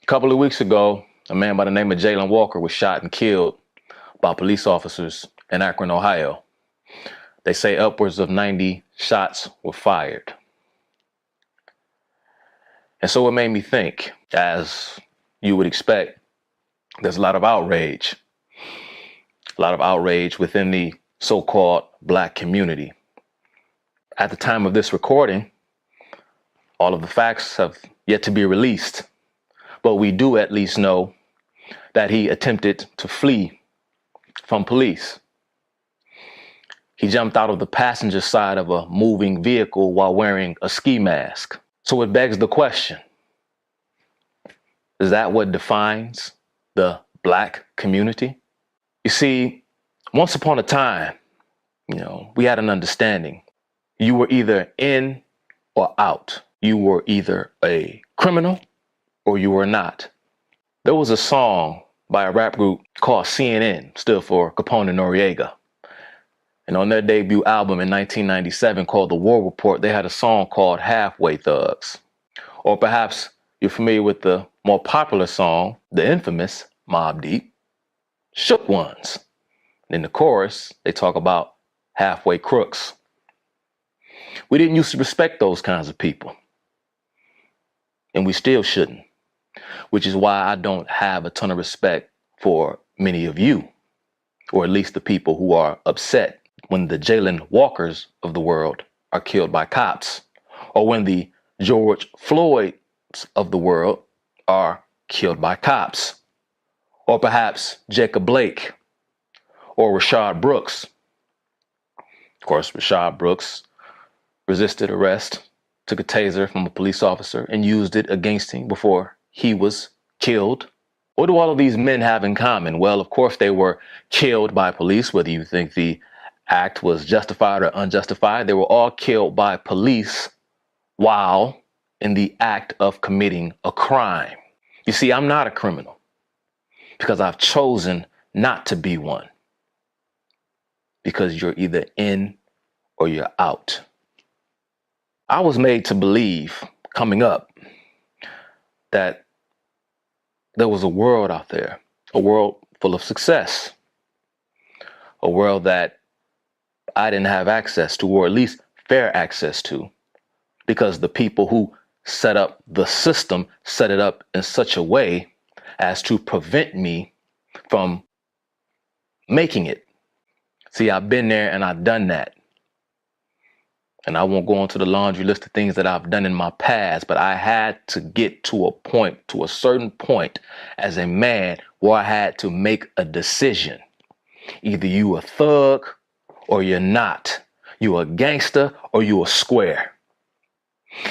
A couple of weeks ago, a man by the name of Jayland Walker was shot and killed by police officers in Akron, Ohio. They say upwards of 90 shots were fired. And so it made me think, as you would expect, there's a lot of outrage within the so-called Black community. At the time of this recording, all of the facts have yet to be released, but we do at least know that he attempted to flee from police. He jumped out of the passenger side of a moving vehicle while wearing a ski mask. So it begs the question, is that what defines the Black community? You see, once upon a time, we had an understanding. You were either in or out. You were either a criminal or you were not. There was a song by a rap group called CNN, stood for Capone and Noriega. And on their debut album in 1997 called The War Report, they had a song called Halfway Thugs. Or perhaps you're familiar with the more popular song, the infamous Mobb Deep, Shook Ones. In the chorus, they talk about halfway crooks. We didn't used to respect those kinds of people. And we still shouldn't, which is why I don't have a ton of respect for many of you, or at least the people who are upset when the Jayland Walkers of the world are killed by cops, or when the George Floyds of the world are killed by cops, or perhaps Jacob Blake or Rayshard Brooks. Of course, Rayshard Brooks resisted arrest, took a taser from a police officer and used it against him before he was killed. What do all of these men have in common? Well, of course, they were killed by police, whether you think the act was justified or unjustified. They were all killed by police while in the act of committing a crime. You see, I'm not a criminal because I've chosen not to be one. Because you're either in or you're out. I was made to believe coming up that there was a world out there, a world full of success, a world that I didn't have access to, or at least fair access to, because the people who set up the system set it up in such a way as to prevent me from making it. See, I've been there and I've done that. And I won't go into the laundry list of things that I've done in my past, but I had to get to a certain point as a man where I had to make a decision. Either you a thug or you're not. You a gangster or you a square.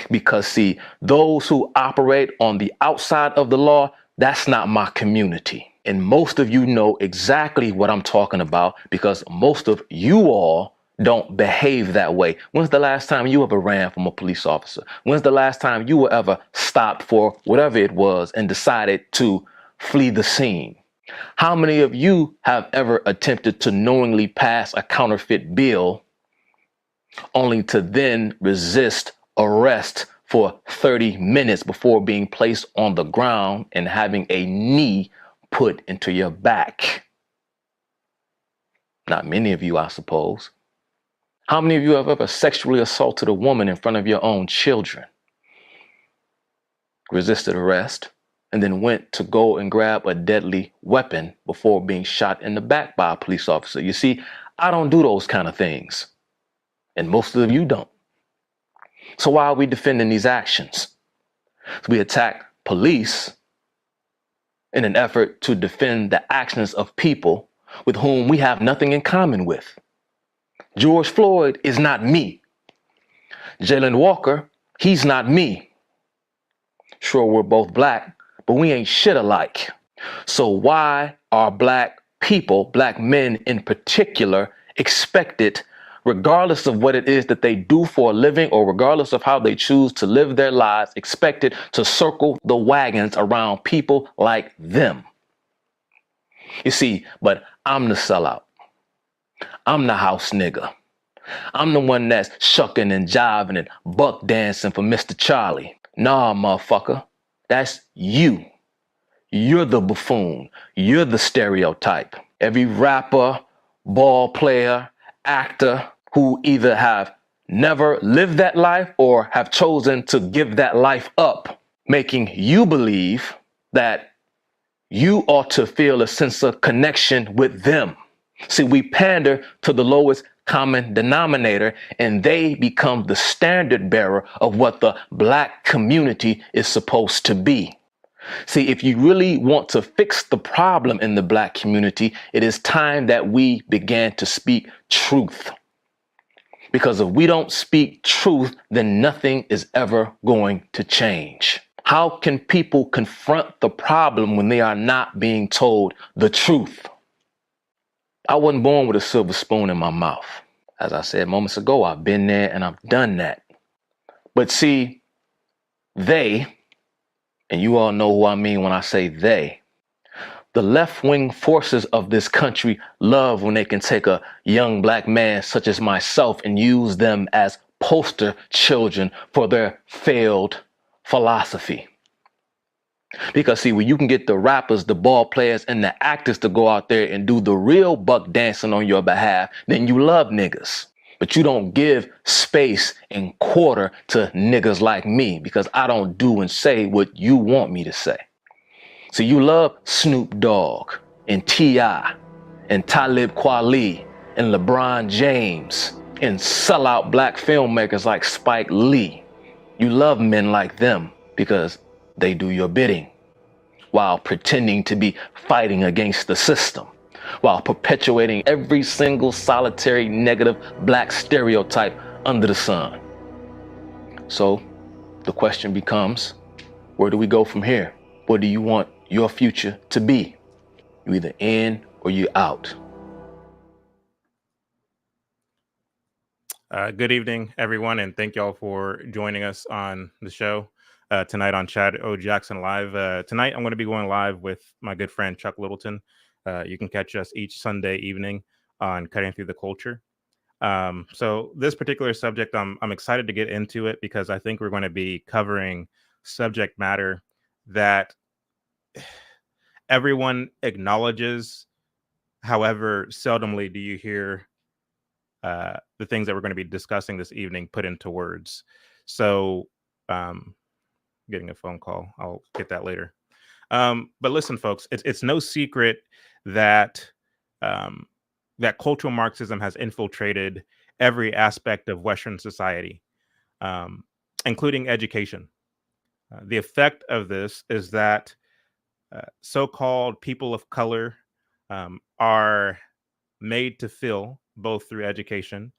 Because see, those who operate on the outside of the law, that's not my community. And most of you know exactly what I'm talking about because most of you all don't behave that way. When's the last time you ever ran from a police officer? When's the last time you were ever stopped for whatever it was and decided to flee the scene? How many of you have ever attempted to knowingly pass a counterfeit bill only to then resist arrest for 30 minutes before being placed on the ground and having a knee put into your back? Not many of you, I suppose. How many of you have ever sexually assaulted a woman in front of your own children, resisted arrest, and then went to go and grab a deadly weapon before being shot in the back by a police officer? You see, I don't do those kind of things, and most of you don't. So why are we defending these actions? We attack police in an effort to defend the actions of people with whom we have nothing in common with. George Floyd is not me. Jayland Walker, he's not me. Sure, we're both Black, but we ain't shit alike. So why are Black people, Black men in particular, expected, regardless of what it is that they do for a living or regardless of how they choose to live their lives, expected to circle the wagons around people like them? You see, but I'm the sellout. I'm the house nigga. I'm the one that's shucking and jiving and buck dancing for Mr. Charlie. Nah, motherfucker, that's you. you're the buffoon. You're the stereotype. Every rapper, ball player, actor who either have never lived that life or have chosen to give that life up, making you believe that you ought to feel a sense of connection with them. See, we pander to the lowest common denominator, and they become the standard bearer of what the Black community is supposed to be. See, if you really want to fix the problem in the Black community, it is time that we began to speak truth. Because if we don't speak truth, then nothing is ever going to change. How can people confront the problem when they are not being told the truth? I wasn't born with a silver spoon in my mouth. As I said moments ago, I've been there and I've done that. But see, they, and you all know who I mean when I say they, the left-wing forces of this country love when they can take a young Black man such as myself and use them as poster children for their failed philosophy. Because see, when you can get the rappers, the ball players, and the actors to go out there and do the real buck dancing on your behalf, then you love niggas. But you don't give space and quarter to niggas like me because I don't do and say what you want me to say. So you love Snoop Dogg and T.I. and Talib Kweli and LeBron James and sellout Black filmmakers like Spike Lee. You love men like them because they do your bidding while pretending to be fighting against the system, while perpetuating every single solitary negative Black stereotype under the sun. So the question becomes, where do we go from here? What do you want your future to be? You either in or you out. Good evening, everyone, and thank y'all for joining us on the show tonight on Chad O. Jackson Live. Tonight, I'm going to be going live with my good friend Chuck Littleton. You can catch us each Sunday evening on Cutting Through the Culture. So this particular subject, I'm excited to get into it because I think we're going to be covering subject matter that everyone acknowledges. However, seldomly do you hear the things that we're going to be discussing this evening put into words. So getting a phone call. I'll get that later. But listen, folks, it's no secret that that cultural Marxism has infiltrated every aspect of Western society, including education. The effect of this is that so-called people of color are made to feel, both through education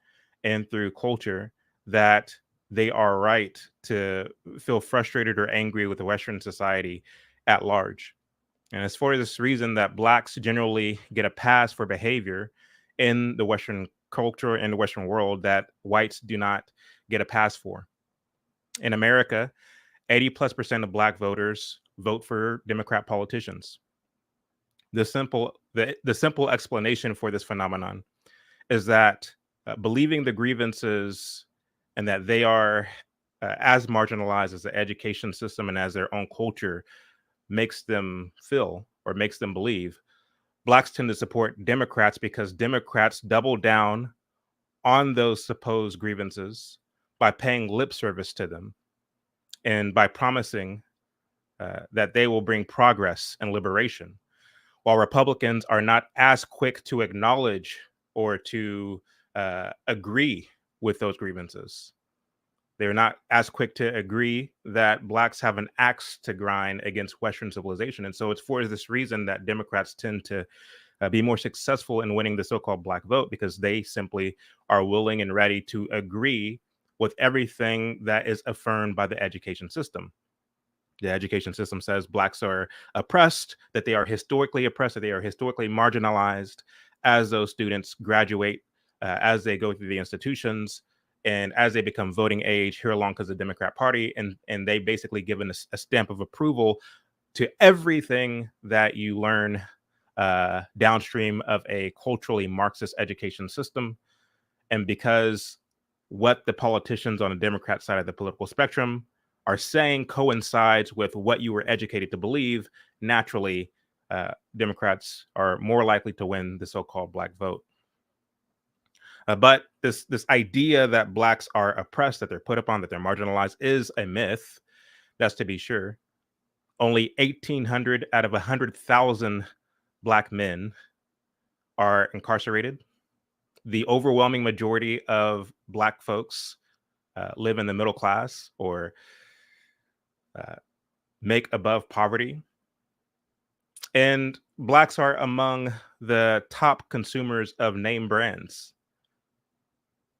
and through culture, that they are right to feel frustrated or angry with the Western society at large. And it's for this reason that Blacks generally get a pass for behavior in the Western culture and the Western world that whites do not get a pass for. In America, 80+% of Black voters vote for Democrat politicians. The simple explanation for this phenomenon is that believing the grievances and that they are as marginalized as the education system and as their own culture makes them feel or makes them believe, Blacks tend to support Democrats because Democrats double down on those supposed grievances by paying lip service to them and by promising that they will bring progress and liberation, while Republicans are not as quick to acknowledge or to agree with those grievances. They're not as quick to agree that Blacks have an axe to grind against Western civilization. And so it's for this reason that Democrats tend to be more successful in winning the so-called Black vote, because they simply are willing and ready to agree with everything that is affirmed by the education system. The education system says Blacks are oppressed, that they are historically oppressed, that they are historically marginalized as those students graduate, as they go through the institutions, and as they become voting age. Here along comes the Democrat Party, and they basically given a stamp of approval to everything that you learn downstream of a culturally Marxist education system. And because what the politicians on the Democrat side of the political spectrum are saying coincides with what you were educated to believe, naturally, Democrats are more likely to win the so-called black vote. But this idea that blacks are oppressed, that they're put upon, that they're marginalized, is a myth. That's to be sure. Only 1,800 out of 100,000 black men are incarcerated. The overwhelming majority of black folks live in the middle class or make above poverty. And blacks are among the top consumers of name brands.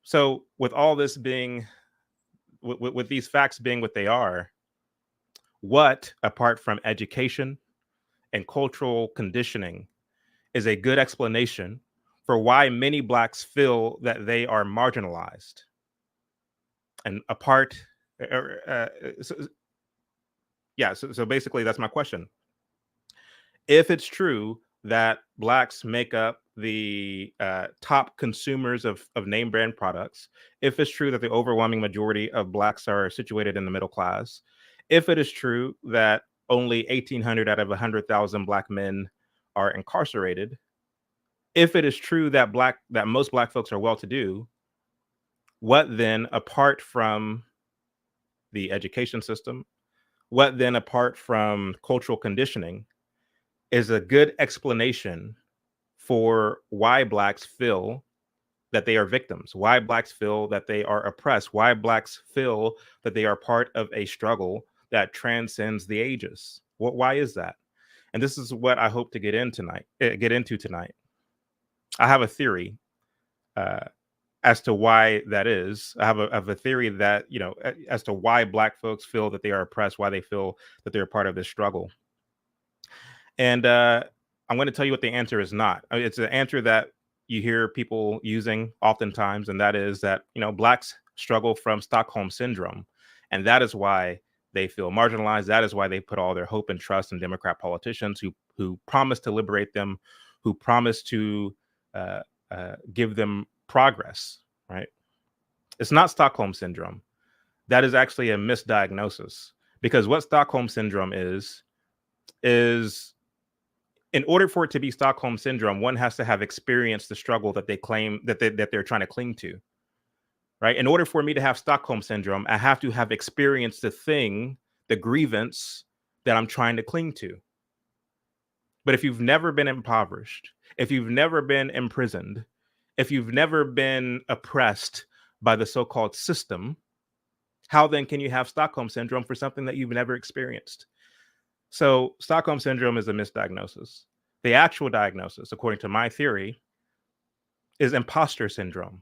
So with all this being, with these facts being what they are, what, apart from education and cultural conditioning, is a good explanation for why many blacks feel that they are marginalized? And apart, so basically that's my question. If it's true that blacks make up the top consumers of name brand products, if it's true that the overwhelming majority of blacks are situated in the middle class, if it is true that only 1,800 out of 100,000 black men are incarcerated, if it is true that most black folks are well-to-do, what then, apart from the education system, what then, apart from cultural conditioning, is a good explanation for why blacks feel that they are victims, why blacks feel that they are oppressed, why blacks feel that they are part of a struggle that transcends the ages? Why is that? And this is what I hope to get into tonight. I have a theory as to why that is. I have a theory that, as to why black folks feel that they are oppressed, why they feel that they're part of this struggle. And I'm going to tell you what the answer is not. It's an answer that you hear people using oftentimes, and that is that, blacks struggle from Stockholm syndrome. And that is why they feel marginalized. That is why they put all their hope and trust in Democrat politicians who promise to liberate them, who promise to give them progress, right? It's not Stockholm syndrome. That is actually a misdiagnosis, because what Stockholm syndrome is in order for it to be Stockholm syndrome, one has to have experienced the struggle that they claim that they're trying to cling to, right? In order for me to have Stockholm syndrome, I have to have experienced the thing, the grievance that I'm trying to cling to. But if you've never been impoverished, if you've never been imprisoned, if you've never been oppressed by the so-called system, how then can you have Stockholm syndrome for something that you've never experienced? So Stockholm syndrome is a misdiagnosis. The actual diagnosis, according to my theory, is imposter syndrome,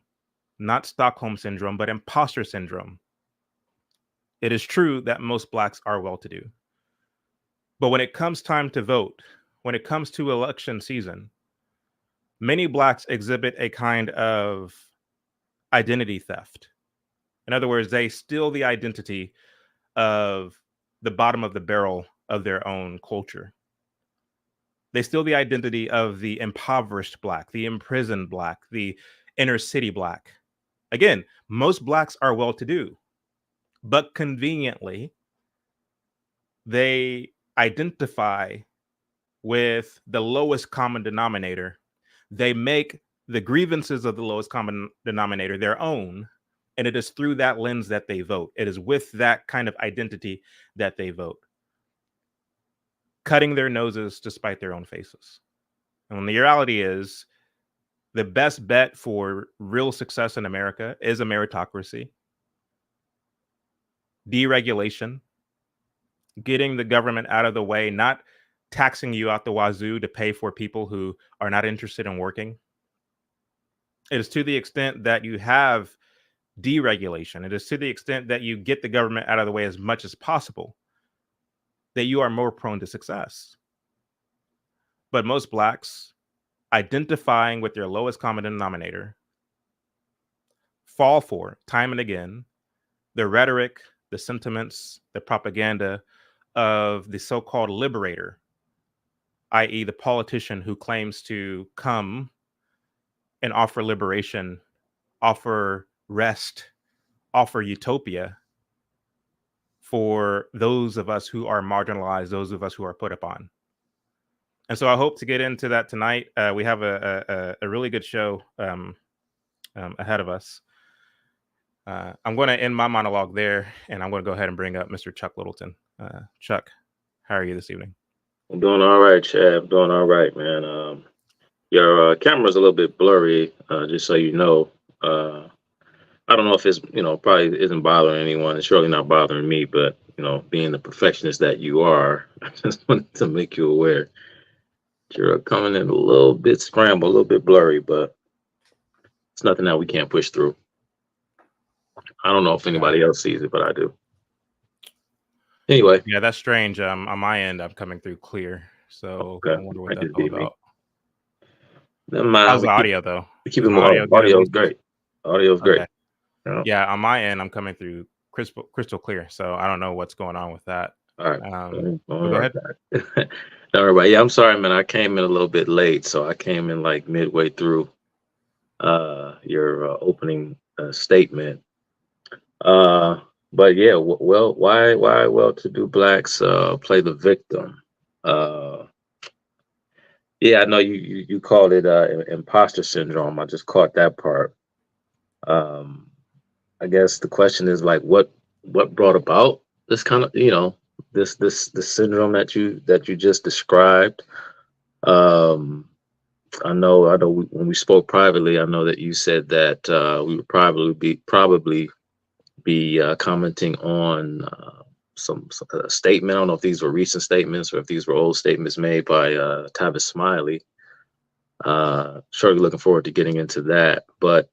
not Stockholm syndrome, but imposter syndrome. It is true that most blacks are well-to-do. But when it comes time to vote, when it comes to election season, many blacks exhibit a kind of identity theft. In other words, they steal the identity of the bottom of the barrel of their own culture. They steal the identity of the impoverished black, the imprisoned black, the inner city black. Again, most blacks are well-to-do, but conveniently, they identify with the lowest common denominator. They make the grievances of the lowest common denominator their own, and it is through that lens that they vote. It is with that kind of identity that they vote, cutting their noses to spite their own faces. And the reality is, the best bet for real success in America is a meritocracy, deregulation, getting the government out of the way, not taxing you out the wazoo to pay for people who are not interested in working. It is to the extent that you have deregulation, it is to the extent that you get the government out of the way as much as possible, that you are more prone to success. But most blacks, identifying with their lowest common denominator, fall for, time and again, the rhetoric, the sentiments, the propaganda of the so-called liberator, i.e., the politician who claims to come and offer liberation, offer rest, offer utopia for those of us who are marginalized, those of us who are put upon. And so I hope to get into that tonight. We have a really good show ahead of us. I'm going to end my monologue there, and I'm going to go ahead and bring up Mr. Chuck Littleton. Chuck, how are you this evening? I'm doing all right, Chad. I'm doing all right, man. Your camera's a little bit blurry, just so you know. I don't know if it's, probably isn't bothering anyone. It's surely not bothering me, but, being the perfectionist that you are, I just wanted to make you aware. You're coming in a little bit scrambled, a little bit blurry, but it's nothing that we can't push through. I don't know if anybody else sees it, but I do. Anyway. Yeah, that's strange. On my end, I'm coming through clear. So okay. I wonder what that's all about. How's the audio, though? We keep it more. Audio's great. Audio's great. Yeah, on my end, I'm coming through crystal clear. So I don't know what's going on with that. All right. Go ahead. All right. Yeah, I'm sorry, man. I came in a little bit late, so I came in like midway through your opening statement. But yeah, well, why well-to-do blacks play the victim? Yeah, I know you called it imposter syndrome. I just caught that part. I guess the question is like, what brought about this kind of, this syndrome that you just described? I know when we spoke privately, I know that you said that we would probably be commenting on some statement. I don't know if these were recent statements or if these were old statements made by Tavis Smiley. Surely looking forward to getting into that, but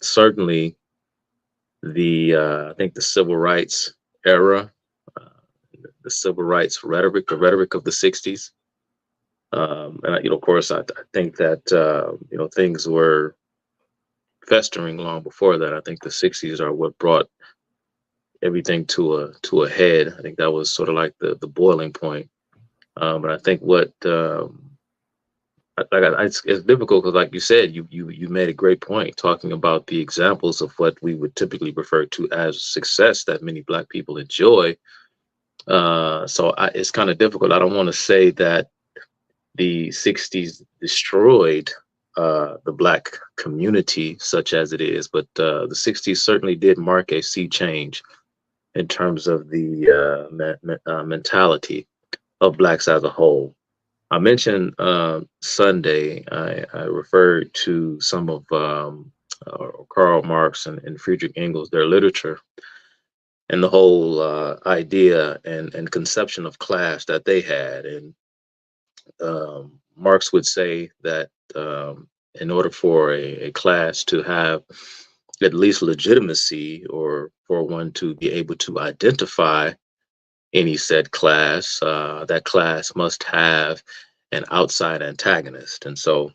certainly I think the civil rights era, the civil rights rhetoric, the rhetoric of the 60s. And of course, I think that things were festering long before that. I think the 60s are what brought everything to a head. I think that was sort of like the boiling point. But I think what it's difficult because, like you said, you made a great point talking about the examples of what we would typically refer to as success that many Black people enjoy. So it's kind of difficult. I don't want to say that the 60s destroyed the Black community such as it is, but the 60s certainly did mark a sea change in terms of the mentality of Blacks as a whole. I mentioned Sunday, I referred to some of Karl Marx and Friedrich Engels, their literature, and the whole idea and conception of class that they had. And Marx would say that in order for a class to have at least legitimacy, or for one to be able to identify any said class, that class must have an outside antagonist. And so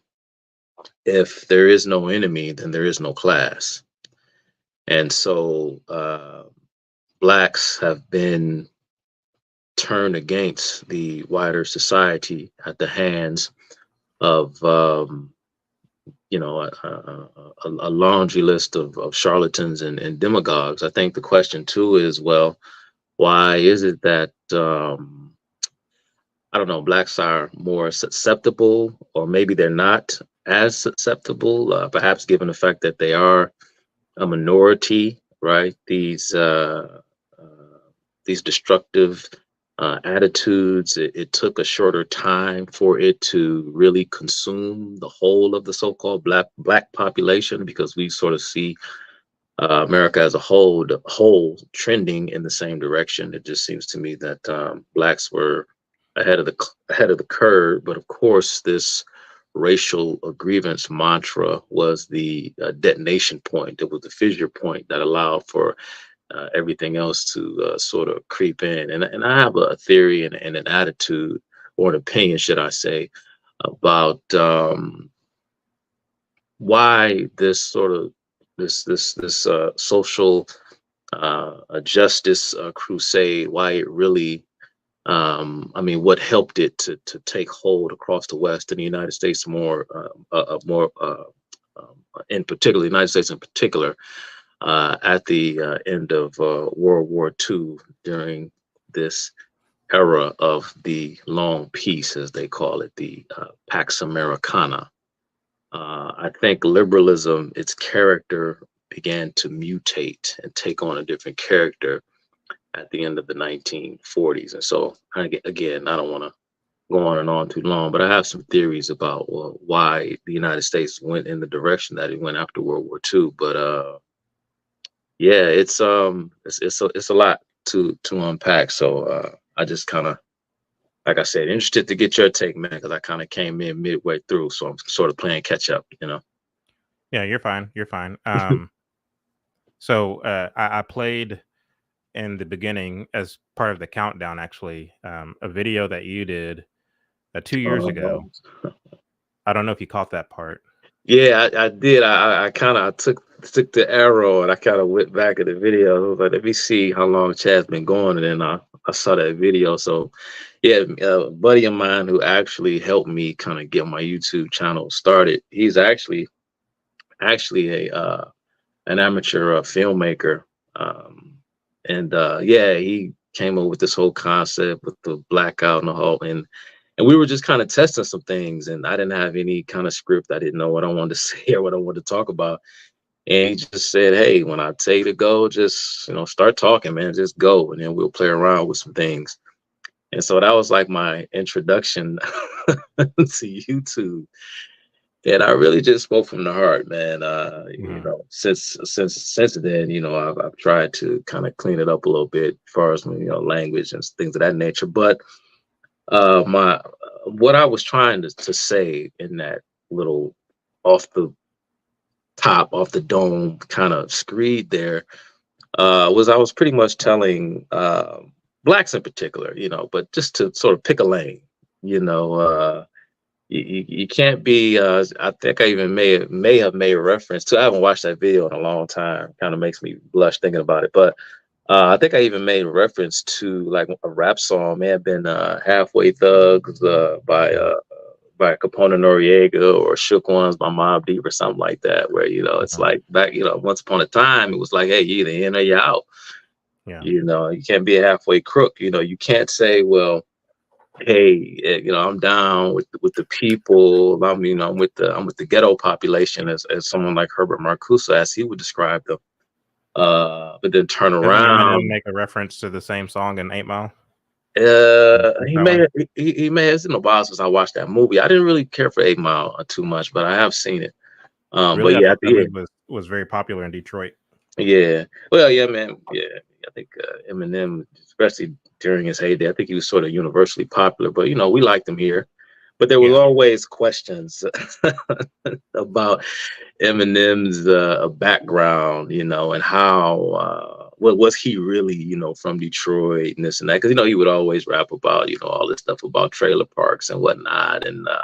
if there is no enemy, then there is no class. And so Blacks have been turned against the wider society at the hands of a laundry list of charlatans and demagogues. I think the question too is, well, why is it that I don't know, Blacks are more susceptible, or maybe they're not as susceptible, perhaps given the fact that they are a minority, right? These destructive attitudes, it took a shorter time for it to really consume the whole of the so-called black population, because we sort of see America as a whole trending in the same direction. It just seems to me that Blacks were ahead of the curve, but of course this racial grievance mantra was the detonation point. It was the fissure point that allowed for everything else to sort of creep in. And I have a theory and an attitude, or an opinion, should I say, about why this sort of this social justice crusade, why it really, what helped it to take hold across the West and the United States more in particular, the United States in particular, at the end of World War II during this era of the long peace, as they call it, the Pax Americana. I think liberalism, its character began to mutate and take on a different character at the end of the 1940s. And so, again, I don't want to go on and on too long, but I have some theories about why the United States went in the direction that it went after World War II. But yeah, it's a lot to unpack. So I just kind of, like I said, interested to get your take, man, because I kind of came in midway through, so I'm sort of playing catch up, you know. Yeah, you're fine. You're fine. So I played in the beginning as part of the countdown, actually, a video that you did 2 years ago. I don't know if you caught that part. Yeah, I did. I kind of took the arrow and I kind of went back at the video. I was like, let me see how long Chad's been going, and then I saw that video. So yeah, a buddy of mine who actually helped me kind of get my YouTube channel started. He's actually a an amateur filmmaker, and yeah, he came up with this whole concept with the blackout and the whole, and we were just kind of testing some things, and I didn't have any kind of script. I didn't know what I wanted to say or what I wanted to talk about. And he just said, "Hey, when I tell you to go, just start talking, man. Just go, and then we'll play around with some things." And so that was like my introduction to YouTube. And I really just spoke from the heart, man. Since then, I've tried to kind of clean it up a little bit as far as language and things of that nature. But my what I was trying to say in that little off the off the dome kind of screed there was I was pretty much telling blacks in particular, but just to sort of pick a lane, you know. You can't be. I think I even may have made a reference to. I haven't watched that video in a long time. Kind of makes me blush thinking about it. But I think I even made a reference to like a rap song. May have been "Halfway Thugs" by Capone Noriega, or "Shook Ones" by Mobb Deep, or something like that. Where it's like back. Once upon a time, it was like, hey, you either in or you out. Yeah. You can't be a halfway crook. You can't say, well, hey, I'm down with the people. I'm with the ghetto population, as someone like Herbert Marcuse, as he would describe them. But then turn Doesn't Eminem around. make a reference to the same song in 8 Mile? He may have. It's been a while since I watched that movie. I didn't really care for 8 Mile too much, but I have seen it. Really, But I yeah, thought that movie was very popular in Detroit. yeah. Well, yeah, man. Yeah, I think Eminem, especially during his heyday, I think he was sort of universally popular. But we liked him here. But there was Yeah. always questions about Eminem's background, and how what was he really, from Detroit and this and that? Because he would always rap about all this stuff about trailer parks and whatnot. And There's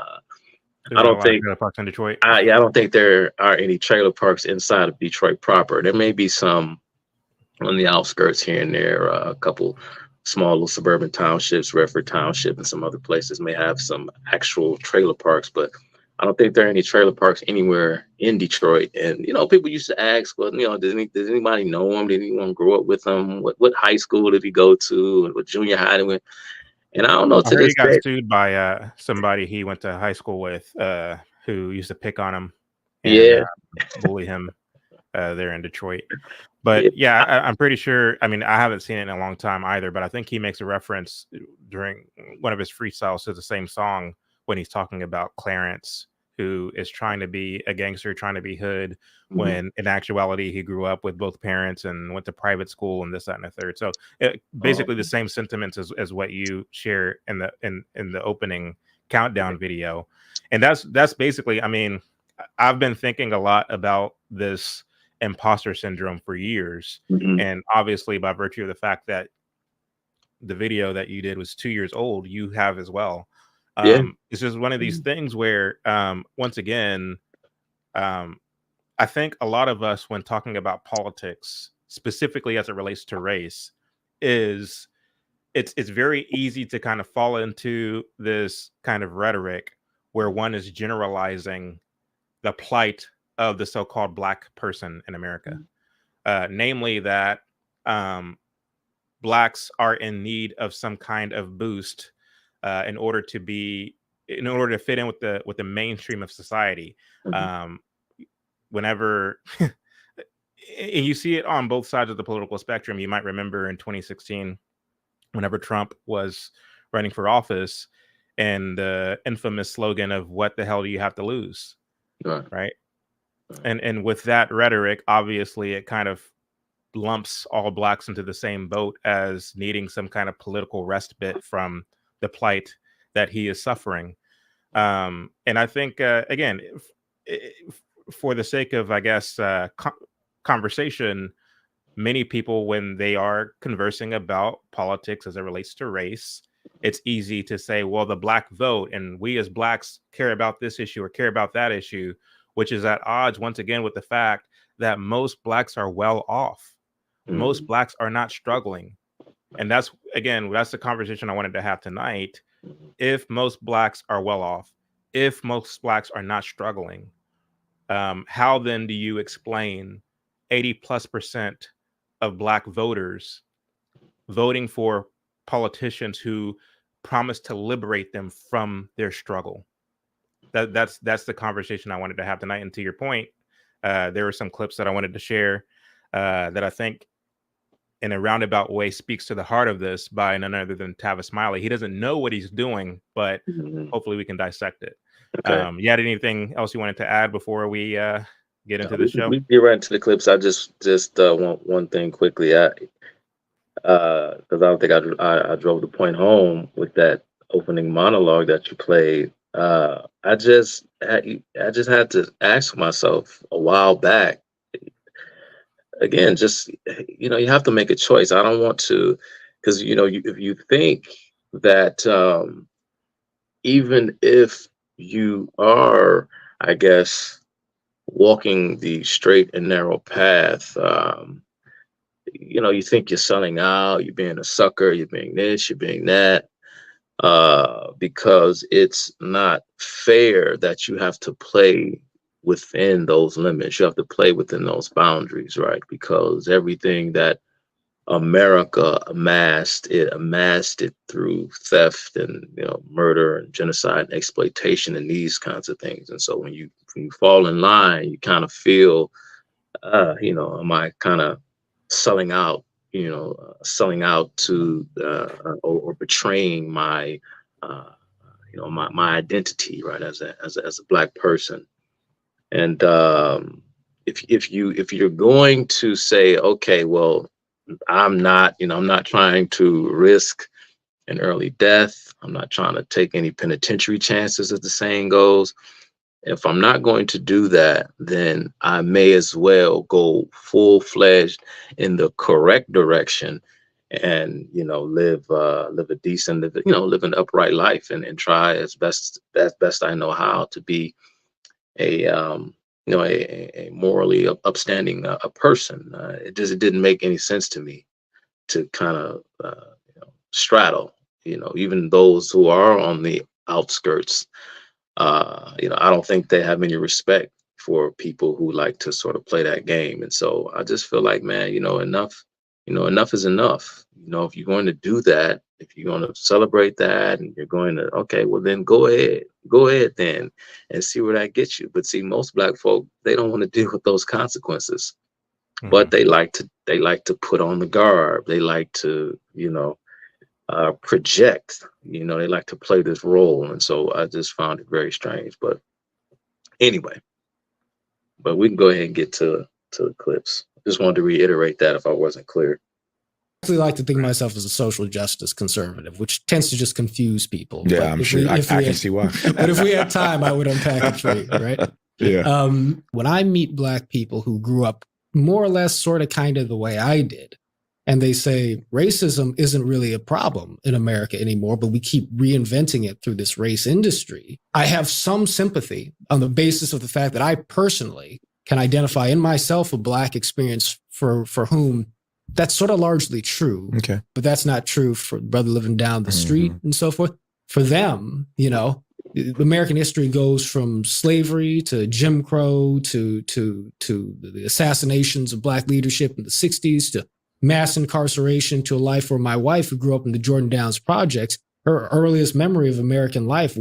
I not a don't lot of think trailer parks in Detroit. I don't think there are any trailer parks inside of Detroit proper. There may be some on the outskirts here and there. A couple small little suburban townships, Redford Township, and some other places may have some actual trailer parks, but I don't think there are any trailer parks anywhere in Detroit. And people used to ask, well, does anybody know him? Did anyone grow up with him? What high school did he go to? And what junior high did he went? And I don't know I to heard this he got day. sued by somebody he went to high school with, who used to pick on him and Yeah, bully him there in Detroit. yeah, But yeah, I'm pretty sure. I mean, I haven't seen it in a long time either, but I think he makes a reference during one of his freestyles to the same song when he's talking about Clarence, who is trying to be a gangster, trying to be hood, when in actuality he grew up with both parents and went to private school and this, that, and the third. So basically the same sentiments as what you share in the opening countdown video. And that's basically, I mean, I've been thinking a lot about this imposter syndrome for years. And obviously, by virtue of the fact that the video that you did was 2 years old, you have as well. yeah, It's just one of these things where, once again, I think a lot of us, when talking about politics, specifically as it relates to race, is it's very easy to kind of fall into this kind of rhetoric where one is generalizing the plight of the so-called Black person in America. namely that Blacks are in need of some kind of boost in order to fit in with the mainstream of society. Mhm. Whenever and you see it on both sides of the political spectrum. You might remember in 2016, whenever Trump was running for office, and the infamous slogan of "What the hell do you have to lose?" Right. Right? Right. And with that rhetoric, obviously, it kind of lumps all Blacks into the same boat as needing some kind of political respite from the plight that he is suffering. And I think, again, for the sake of, I guess, conversation, many people, when they are conversing about politics as it relates to race, it's easy to say, well, the Black vote, and we as Blacks care about this issue or care about that issue, which is at odds, once again, with the fact that most Blacks are well off. Most Mhm. Blacks are not struggling. And that's the conversation I wanted to have tonight. Mhm. If most Blacks are well off, if most Blacks are not struggling, how then do you explain 80+% of Black voters voting for politicians who promise to liberate them from their struggle? That's the conversation I wanted to have tonight. And to your point, there were some clips that I wanted to share that I think, in a roundabout way, speaks to the heart of this by none other than Tavis Smiley. He doesn't know what he's doing, but Mhm. hopefully we can dissect it. Okay. You had anything else you wanted to add before we get into the show? We get right into the clips. I just want one thing quickly. Because I don't think I drove the point home with that opening monologue that you played. I just had to ask myself a while back. Again, just you have to make a choice. I don't want to, because if you think that even if you are, I guess, walking the straight and narrow path. You think you're selling out, you're being a sucker, you're being this, you're being that, because it's not fair that you have to play within those limits. You have to play within those boundaries, right? Because everything that America amassed it through theft and murder and genocide and exploitation and these kinds of things. And so when you fall in line, you kind of feel, am I kind of selling out? Selling out to or betraying my my identity, right? As a Black person. And if you're going to say, okay, well, I'm not trying to risk an early death. I'm not trying to take any penitentiary chances, as the saying goes. If I'm not going to do that, then I may as well go full-fledged in the correct direction and live a decent, live an upright life, and try as best I know how to be a a morally upstanding a person. It didn't make any sense to me to kind of straddle, even those who are on the outskirts. I don't think they have any respect for people who like to sort of play that game. And so I just feel like, man, enough is enough. If you're going to do that, if you're going to celebrate that, and you're going to, okay, well then go ahead then and see where that gets you. But see, most Black folk, they don't want to deal with those consequences, but Mhm. they like to put on the garb. They like to, project, they like to play this role. And so I just found it very strange. But anyway, but we can go ahead and get to the clips. Just wanted to reiterate that if I wasn't clear. Actually like to think of Right. myself as a social justice conservative, which tends to just confuse people. Yeah, But I'm if sure. we- I if we can had- see why. But if we had time, I would unpack it for you, right? Yeah. When I meet Black people who grew up more or less sort of kind of the way I did, and they say racism isn't really a problem in America anymore, but we keep reinventing it through this race industry, I have some sympathy on the basis of the fact that I personally can identify in myself a Black experience for whom that's sort of largely true. Okay. But that's not true for brother living down the street and so forth. For them, American history goes from slavery to Jim Crow to the assassinations of black leadership in the 60s to mass incarceration to a life where my wife, who grew up in the Jordan Downs projects, her earliest memory of American life,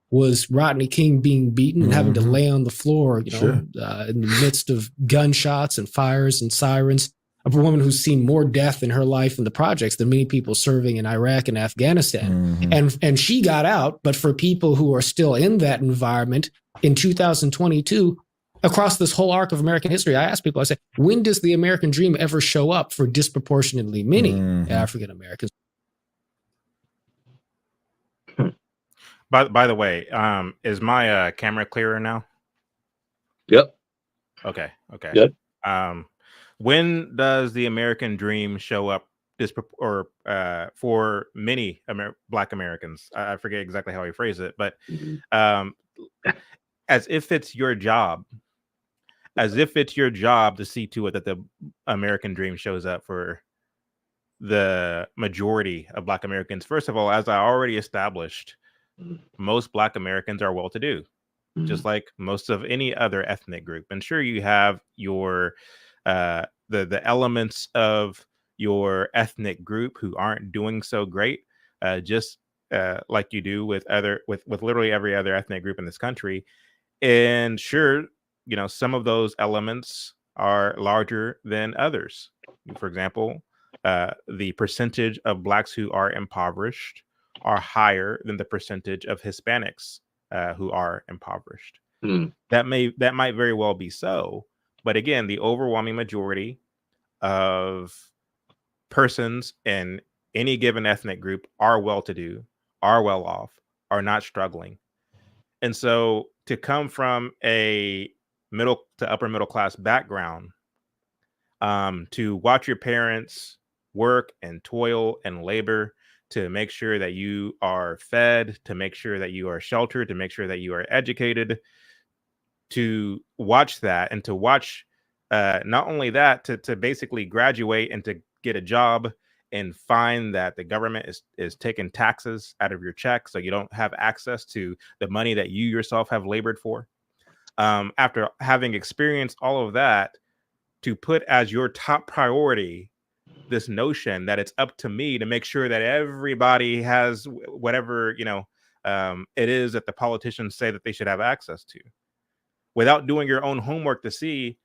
was Rodney King being beaten and having to lay on the floor, in the midst of gunshots and fires and sirens, of a woman who's seen more death in her life in the projects than many people serving in Iraq and Afghanistan. And she got out, but for people who are still in that environment in 2022, across this whole arc of American history, I ask people, I say, when does the American dream ever show up for disproportionately many African Americans? By the way, is my camera clearer now? Yep. Okay. Yep. When does the American dream show up for many Black Americans? I forget exactly how he phrased it, but as if it's your job, to see to it that the American dream shows up for the majority of Black Americans. First of all, as I already established, most Black Americans are well-to-do, just like most of any other ethnic group. And sure, you have your the elements of your ethnic group who aren't doing so great, just like you do with literally every other ethnic group in this country. And sure, some of those elements are larger than others. For example, the percentage of Blacks who are impoverished are higher than the percentage of Hispanics who are impoverished. That might very well be so. But again, the overwhelming majority of persons in any given ethnic group are well-to-do, are well off, are not struggling. And so to come from a middle to upper middle class background, to watch your parents work and toil and labor to make sure that you are fed, to make sure that you are sheltered, to make sure that you are educated, to watch that and to watch not only that, to basically graduate and to get a job and find that the government is taking taxes out of your check so you don't have access to the money that you yourself have labored for. After having experienced all of that, to put as your top priority this notion that it's up to me to make sure that everybody has whatever it is that the politicians say that they should have access to, without doing your own homework to see,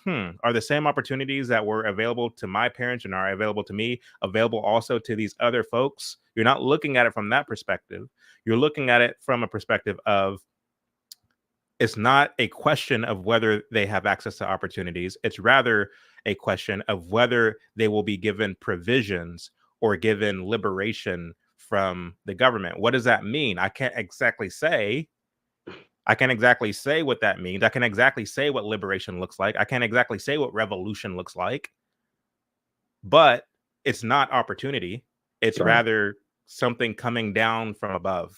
are the same opportunities that were available to my parents and are available to me available also to these other folks? You're not looking at it from that perspective. You're looking at it from a perspective of, it's not a question of whether they have access to opportunities. It's rather a question of whether they will be given provisions or given liberation from the government. What does that mean? I can't exactly say what that means. I can't exactly say what liberation looks like. I can't exactly say what revolution looks like. But it's not opportunity. It's rather something coming down from above.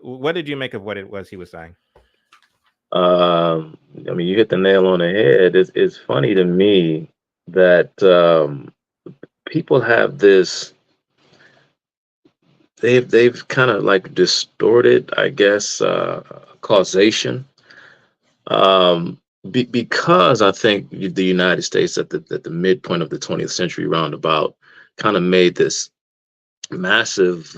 What did you make of what it was he was saying? You hit the nail on the head. It's funny to me that people have this. They've kind of like distorted, I guess, causation. Because I think the United States at the midpoint of the 20th century roundabout kind of made this massive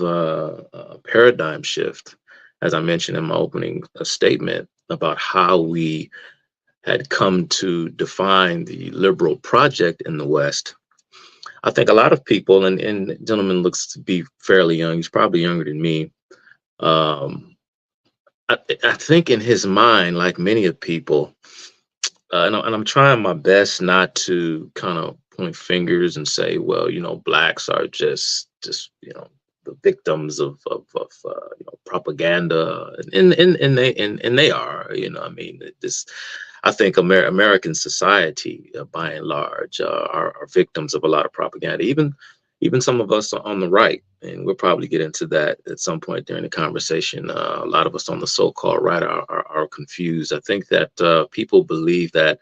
paradigm shift, as I mentioned in my opening statement, about how we had come to define the liberal project in the West. I think a lot of people, and the gentleman looks to be fairly young, he's probably younger than me. I think in his mind, like many of people, and I'm trying my best not to kind of point fingers and say, well, Blacks are just the victims of propaganda, and they are, I think American society, by and large, are victims of a lot of propaganda. Even some of us on the right, and we'll probably get into that at some point during the conversation. A lot of us on the so-called right are confused. I think that people believe that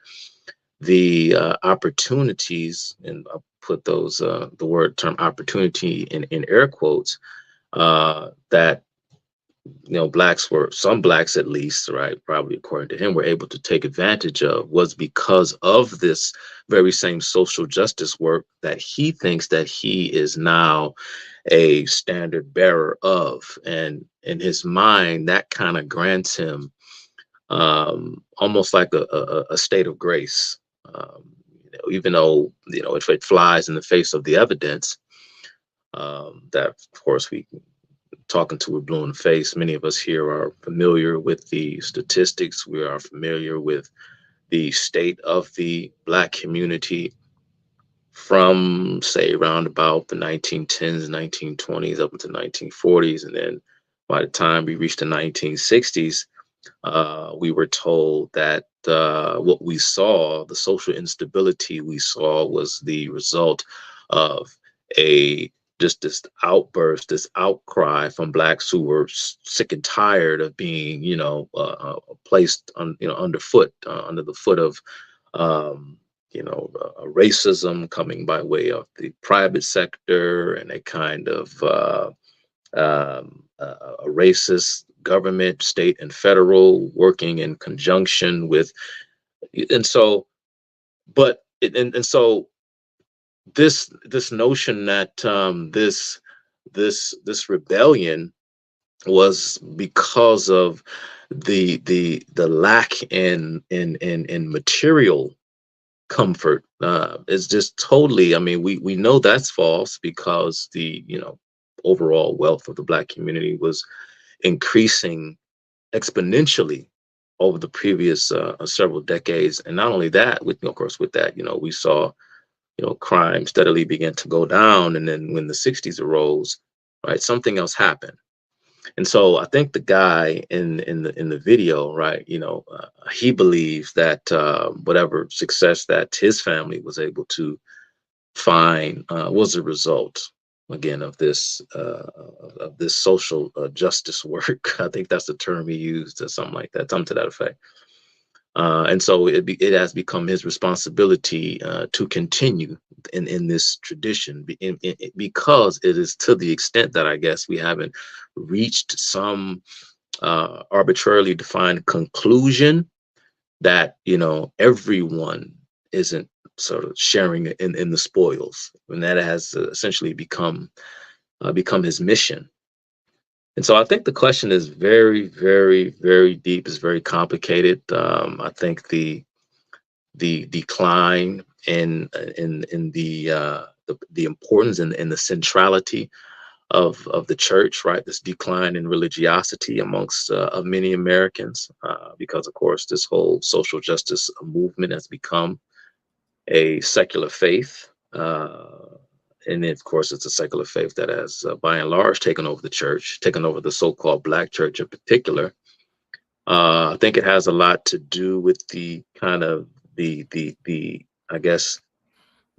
the opportunities, and I'll put those the term opportunity in air quotes, that some blacks at least, right, probably according to him, were able to take advantage of, was because of this very same social justice work that he thinks that he is now a standard bearer of. And in his mind, that kind of grants him almost like a state of grace. Even though, if it flies in the face of the evidence, that of course we talking to a blue in the face. Many of us here are familiar with the statistics. We are familiar with the state of the Black community from, say, around about the 1910s, 1920s, up into 1940s. And then by the time we reached the 1960s, we were told that what we saw, the social instability we saw, was the result of this outburst, this outcry from blacks who were sick and tired of being, placed underfoot, under the foot of, racism coming by way of the private sector, and a kind of a racist government, state and federal, working in conjunction with, and so, but and so this notion that this rebellion was because of the lack in material comfort is just totally, I mean, we know that's false, because the overall wealth of the Black community was increasing exponentially over the previous several decades. And not only that, of course with that, we saw crime steadily began to go down. And then when the 60s arose, right, something else happened. And so I think the guy in the video, right, he believes that whatever success that his family was able to find was a result, again, of this social justice work. I think that's the term he used, or something like that, something to that effect. And so it has become his responsibility to continue in this tradition, because it is to the extent that I guess we haven't reached some arbitrarily defined conclusion that everyone isn't sort of sharing in the spoils, and that has essentially become his mission. And so I think the question is very, very, very deep. It's very complicated. I think the decline in the importance and the centrality of the church, right? This decline in religiosity amongst of many Americans, because of course this whole social justice movement has become a secular faith. And of course, it's a secular faith that has, by and large, taken over the church, taken over the so-called Black church in particular. I think it has a lot to do with the kind of the I guess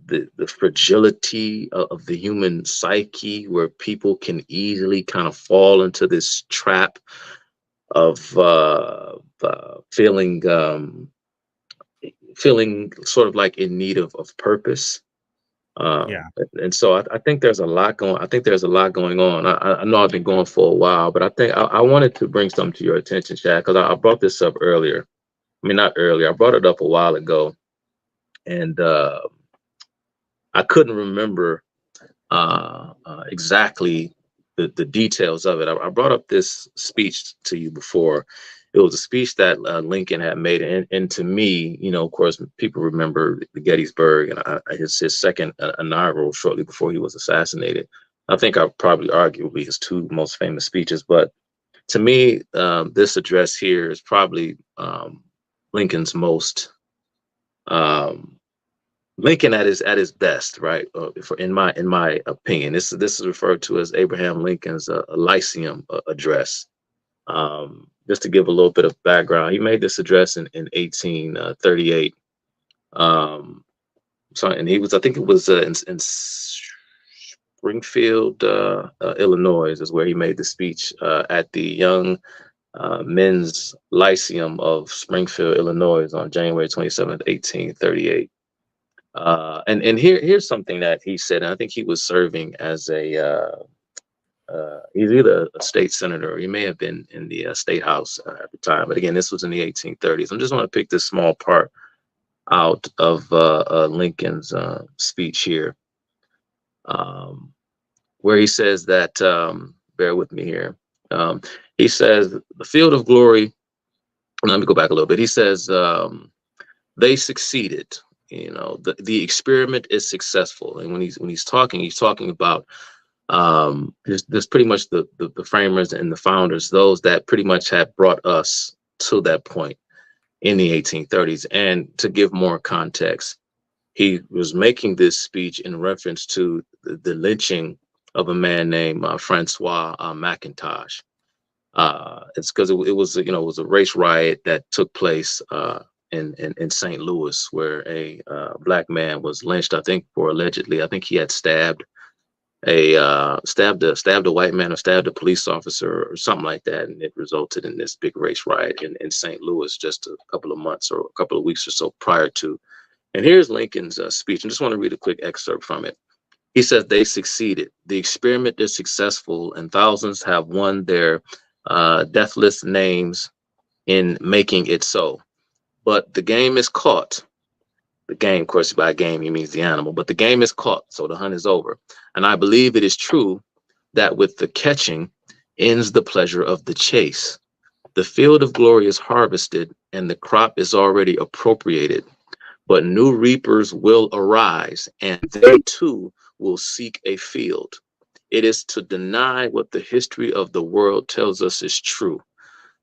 the fragility of the human psyche, where people can easily kind of fall into this trap of feeling sort of like in need of purpose. Yeah. And so I think there's a lot going. I think there's a lot going on. I know I've been going for a while, but I think I wanted to bring something to your attention, Chad, because I brought this up earlier. I mean, not earlier. I brought it up a while ago, and I couldn't remember exactly the details of it. I brought up this speech to you before. It was a speech that Lincoln had made, and to me, of course, people remember the Gettysburg and his second inaugural shortly before he was assassinated. I think are probably arguably his two most famous speeches. But to me, this address here is probably Lincoln's most Lincoln at his best, right? In my opinion, this is referred to as Abraham Lincoln's Lyceum address. Just to give a little bit of background, he made this address in 1838. So, and he was, I think it was in Springfield, Illinois, is where he made the speech at the Young Men's Lyceum of Springfield, Illinois, on January 27th, 1838. And here's something that he said, and I think he was serving as a He's either a state senator or he may have been in the state house at the time. But again, this was in the 1830s. I just want to pick this small part out of Lincoln's speech here, where he says that, bear with me here. He says, the field of glory, let me go back a little bit. He says, they succeeded. You know, the experiment is successful. And when he's talking about there's pretty much the framers and the founders, those that pretty much have brought us to that point in the 1830s. And to give more context, he was making this speech in reference to the lynching of a man named Francois McIntosh. It's because it was, you know, it was a race riot that took place in St. Louis, where a black man was lynched. I think I think he had stabbed a white man or stabbed a police officer or something like that, and it resulted in this big race riot in St. Louis just a couple of months or a couple of weeks or so prior to. And here's Lincoln's speech. I just want to read a quick excerpt from it. He says, they succeeded. The experiment is successful, and thousands have won their deathless names in making it so. But the game is caught. The game, of course, by game, he means the animal, but the game is caught, so the hunt is over. And I believe it is true that with the catching ends the pleasure of the chase. The field of glory is harvested, and the crop is already appropriated. But new reapers will arise, and they too will seek a field. It is to deny what the history of the world tells us is true,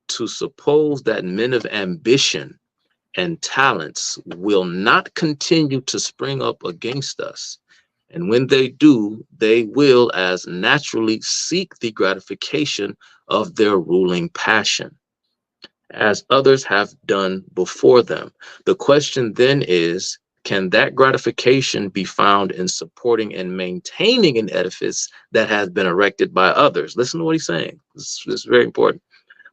to suppose that men of ambition and talents will not continue to spring up against us. And when they do, they will as naturally seek the gratification of their ruling passion, as others have done before them. The question then is, can that gratification be found in supporting and maintaining an edifice that has been erected by others? Listen to what he's saying. This is very important.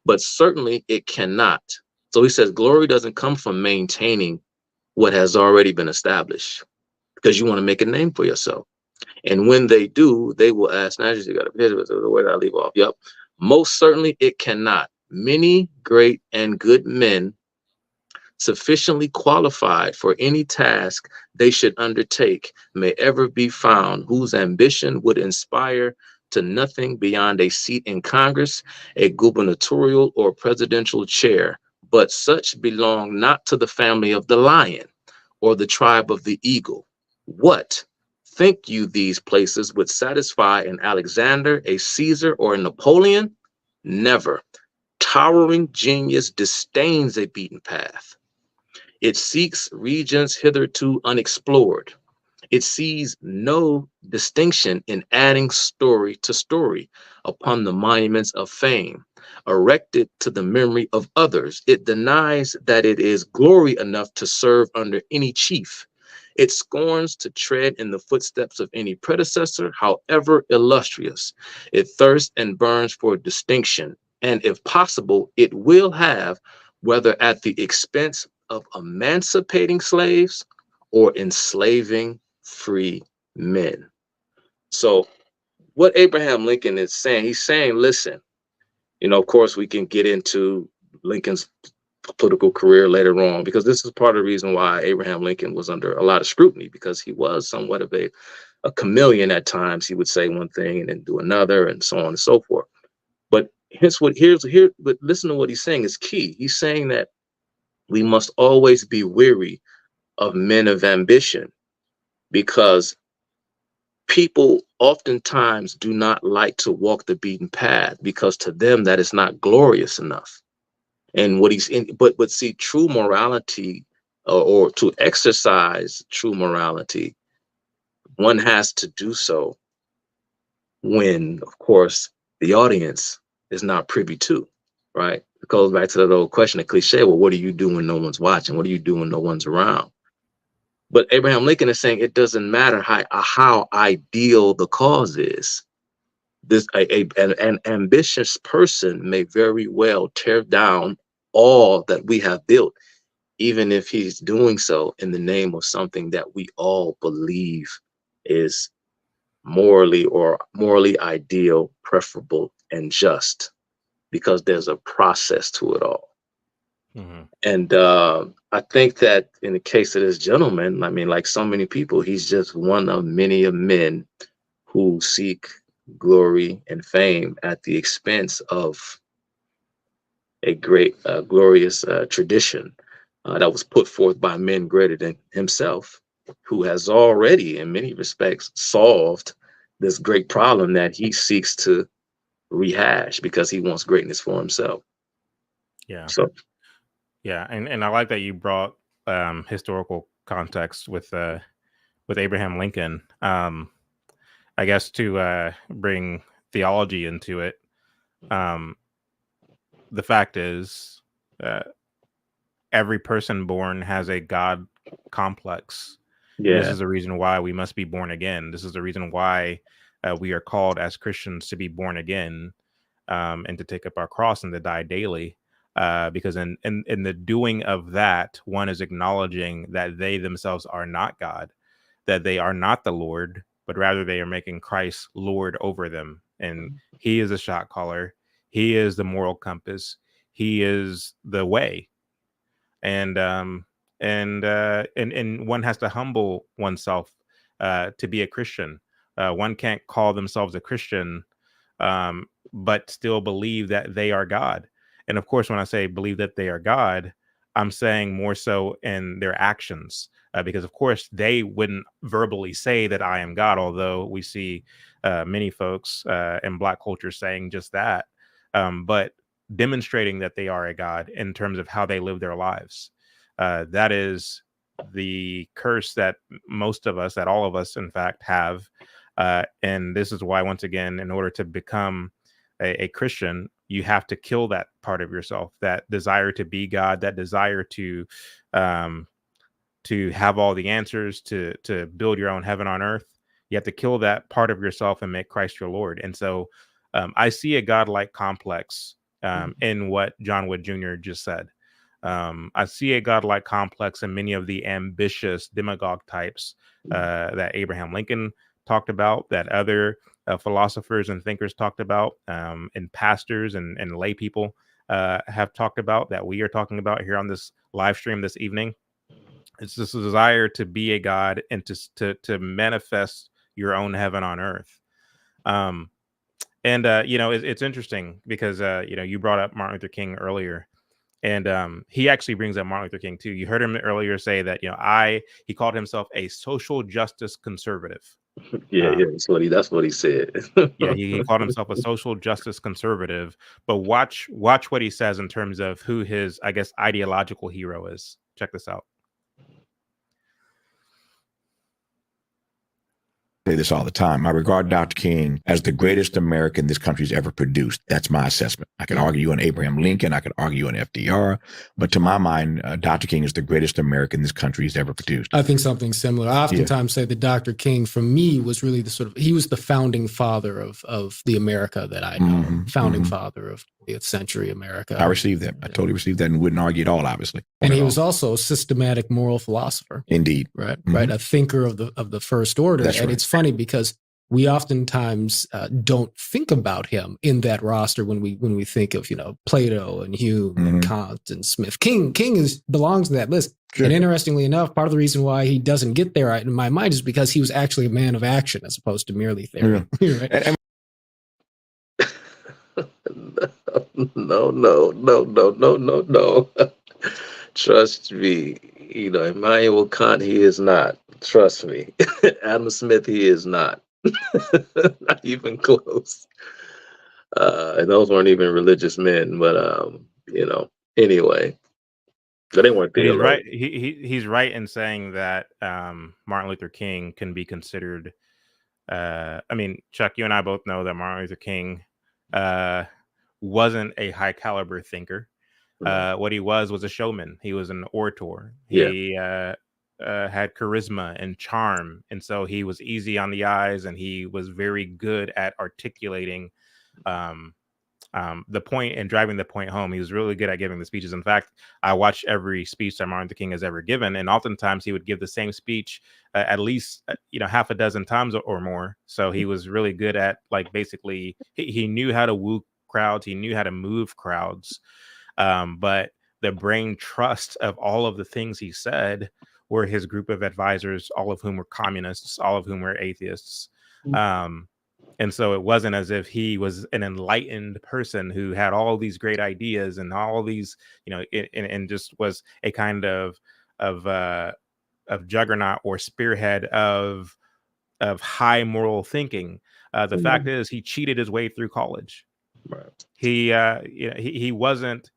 But certainly it cannot. So he says, glory doesn't come from maintaining what has already been established, because you want to make a name for yourself. And when they do, they will ask, where did I leave off? Yep. Most certainly it cannot. Many great and good men, sufficiently qualified for any task they should undertake, may ever be found, whose ambition would inspire to nothing beyond a seat in Congress, a gubernatorial or presidential chair. But such belong not to the family of the lion or the tribe of the eagle. What think you these places would satisfy an Alexander, a Caesar, or a Napoleon? Never. Towering genius disdains a beaten path. It seeks regions hitherto unexplored. It sees no distinction in adding story to story upon the monuments of fame, erected to the memory of others. It denies that it is glory enough to serve under any chief. It scorns to tread in the footsteps of any predecessor, however illustrious. It thirsts and burns for distinction, and if possible, it will have, whether at the expense of emancipating slaves or enslaving free men. So what Abraham Lincoln is saying, he's saying, listen, you know, of course, we can get into Lincoln's political career later on, because this is part of the reason why Abraham Lincoln was under a lot of scrutiny, because he was somewhat of a chameleon at times. He would say one thing and then do another, and so on and so forth. But but listen to what he's saying is key. He's saying that we must always be weary of men of ambition, because people oftentimes do not like to walk the beaten path, because to them that is not glorious enough. And what he's in, but see, true morality, or to exercise true morality, one has to do so when, of course, the audience is not privy to, right? It goes back to that old question, a cliche, well, what do you do when no one's watching? What do you do when no one's around? But Abraham Lincoln is saying it doesn't matter how ideal the cause is. An ambitious person may very well tear down all that we have built, even if he's doing so in the name of something that we all believe is morally ideal, preferable, and just, because there's a process to it all. Mhm. And I think that in the case of this gentleman, I mean, like so many people, he's just one of many of men who seek glory and fame at the expense of a great, glorious tradition that was put forth by men greater than himself, who has already, in many respects, solved this great problem that he seeks to rehash because he wants greatness for himself. Yeah. So, Yeah, and I like that you brought historical context with Abraham Lincoln. I guess to bring theology into it. Um, the fact is, uh, every person born has a God complex, and this yeah. is the reason why we must be born again. This is the reason why we are called as Christians to be born again, and to take up our cross and to die daily. Because in the doing of that, one is acknowledging that they themselves are not God, that they are not the Lord, but rather they are making Christ Lord over them. And he is a shot caller. He is the moral compass. He is the way. And and one has to humble oneself to be a Christian. One can't call themselves a Christian, but still believe that they are God. And of course, when I say believe that they are God, I'm saying more so in their actions, because of course they wouldn't verbally say that I am God, although we see many folks in Black culture saying just that, but demonstrating that they are a God in terms of how they live their lives. That is the curse that most of us, that all of us, in fact, have. And this is why, once again, in order to become a Christian, you have to kill that part of yourself, that desire to be God, that desire um, to have all the answers, to build your own heaven on earth. You have to kill that part of yourself and make Christ your Lord. And so I see a godlike complex in what John Wood Jr. just said. I see a godlike complex in many of the ambitious demagogue types that Abraham Lincoln talked about, that other philosophers and thinkers talked about, and pastors and lay people have talked about, that we are talking about here on this live stream this evening. It's this desire to be a God and to manifest your own heaven on earth. Um, and it's interesting because you brought up Martin Luther King earlier, and he actually brings up Martin Luther King too. You heard him earlier say that he called himself a social justice conservative. Yeah, that's what he said. Yeah, he called himself a social justice conservative. But watch what he says in terms of who his, I guess, ideological hero is. Check this out. Say this all the time. I regard Dr. King as the greatest American this country's ever produced. That's my assessment. I could argue on Abraham Lincoln. I could argue on FDR. But to my mind, Dr. King is the greatest American this country's ever produced. I think something similar. I oftentimes say that Dr. King, for me, was really he was the founding father of the America that I know, founding father of the 20th century America. I received that. I totally received that and wouldn't argue at all, obviously. And he was also a systematic moral philosopher. Indeed. Right. Right. A thinker of the first order. That's and right. It's funny because we oftentimes don't think about him in that roster when we think of, Plato and Hume and Kant and Smith. King belongs to that list. Sure. And interestingly enough, part of the reason why he doesn't get there in my mind is because he was actually a man of action as opposed to merely theory. Yeah. Right? No. Trust me. Immanuel Kant, he is not. Trust me. Adam Smith, he is not. Not even close. And those weren't even religious men, but anyway. But they weren't But he's right. theologians. He's right in saying that Martin Luther King can be considered. Chuck, you and I both know that Martin Luther King wasn't a high caliber thinker. What he was a showman. He was an orator. He had charisma and charm, and so he was easy on the eyes, and he was very good at articulating the point and driving the point home. He was really good at giving the speeches. In fact, I watched every speech that Martin Luther King has ever given, and oftentimes he would give the same speech at least half a dozen times or more. So he was really good at, like, basically he knew how to woo crowds, he knew how to move crowds, but the brain trust of all of the things he said were his group of advisors, all of whom were communists, all of whom were atheists. And so it wasn't as if he was an enlightened person who had all these great ideas and all these, and just was a kind of juggernaut or spearhead of high moral thinking. The fact is, he cheated his way through college. Right. He wasn't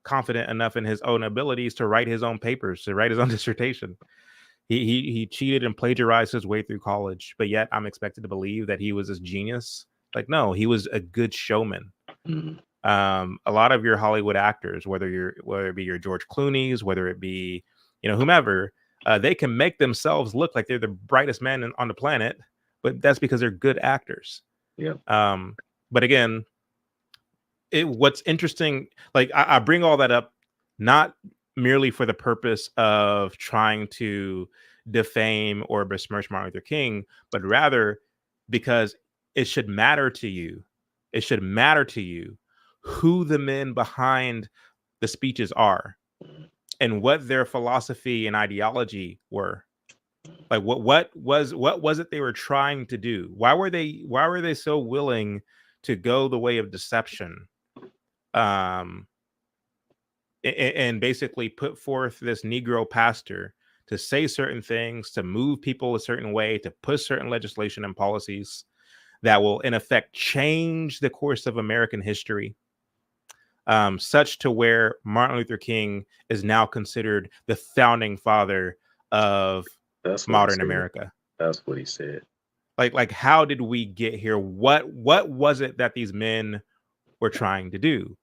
confident enough in his own abilities to write his own papers, to write his own dissertation. He cheated and plagiarized his way through college, but yet I'm expected to believe that he was this genius. Like, no, he was a good showman. A lot of your Hollywood actors, whether it be your George Clooney's, whether it be whomever, they can make themselves look like they're the brightest man on the planet, but that's because they're good actors. Yeah. But again, what's interesting, like I bring all that up not merely for the purpose of trying to defame or besmirch Martin Luther King, but rather because it should matter to you. It should matter to you who the men behind the speeches are and what their philosophy and ideology were. Like what was it they were trying to do? Why were they so willing to go the way of deception? And basically put forth this Negro pastor to say certain things, to move people a certain way, to push certain legislation and policies that will, in effect, change the course of American history, such to where Martin Luther King is now considered the founding father of modern America. That's what he said. Like, how did we get here? What was it that these men were trying to do?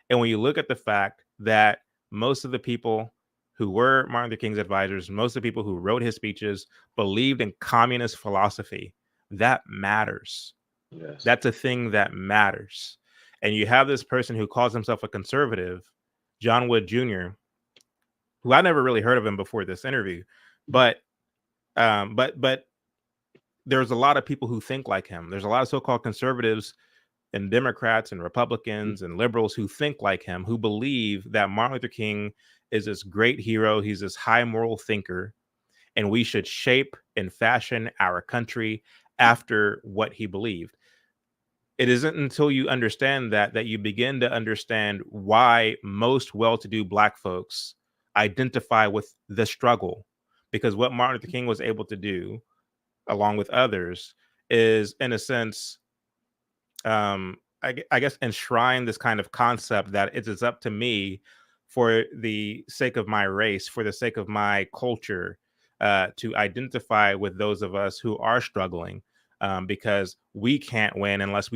And when you look at the fact that most of the people who were Martin Luther King's advisors, most of the people who wrote his speeches believed in communist philosophy, that matters. Yes. That's a thing that matters. And you have this person who calls himself a conservative, John Wood Jr., who I never really heard of him before this interview, but there's a lot of people who think like him. There's a lot of so-called conservatives and Democrats and Republicans and liberals who think like him, who believe that Martin Luther King is this great hero. He's this high moral thinker, and we should shape and fashion our country after what he believed. It isn't until you understand that you begin to understand why most well-to-do Black folks identify with the struggle, because what Martin Luther King was able to do, along with others, is, in a sense, I guess, enshrine this kind of concept that it is up to me, for the sake of my race, for the sake of my culture, to identify with those of us who are struggling, because we can't win unless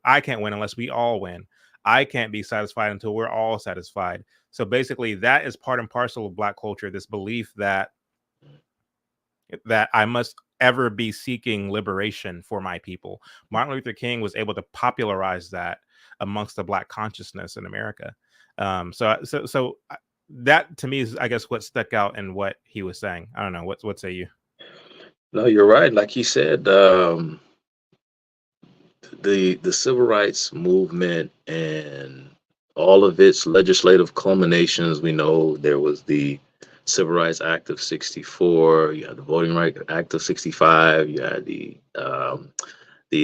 I can't win unless we all win. I can't be satisfied until we're all satisfied. So basically, that is part and parcel of Black culture, this belief that I must ever be seeking liberation for my people. Martin Luther King was able to popularize that amongst the Black consciousness in America. So that to me is, I guess, what stuck out in what he was saying. I don't know. What say you? No, you're right. Like he said, the civil rights movement and all of its legislative culminations, we know there was the Civil Rights Act of 64, you had the Voting Rights Act of 65, you had the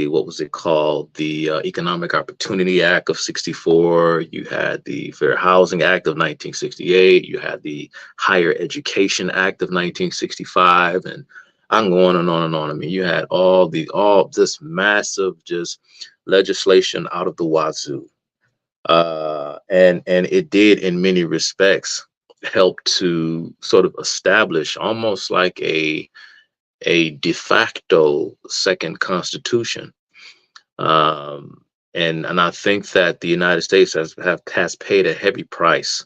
what was it called? The Economic Opportunity Act of 64, you had the Fair Housing Act of 1968, you had the Higher Education Act of 1965, and I'm going on and on and on. I mean, you had all this massive just legislation out of the wazoo. And it did, in many respects, help to sort of establish almost like a de facto second constitution. And I think that the United States has paid a heavy price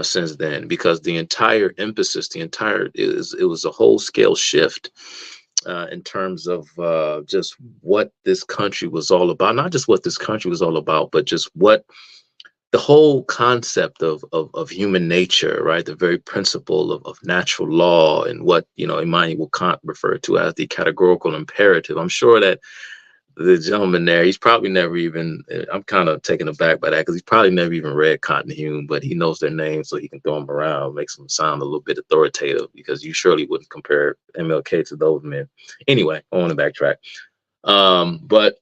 since then, because the entire emphasis, it was a whole scale shift in terms of just what this country was all about. Not just what this country was all about, but just what the whole concept of human nature, right? The very principle of natural law, and what, Immanuel Kant referred to as the categorical imperative. I'm sure that the gentleman there, he's probably never even, I'm kind of taken aback by that, because he's probably never even read Kant and Hume, but he knows their names, so he can throw them around, makes them sound a little bit authoritative, because you surely wouldn't compare MLK to those men. Anyway, I want to backtrack. But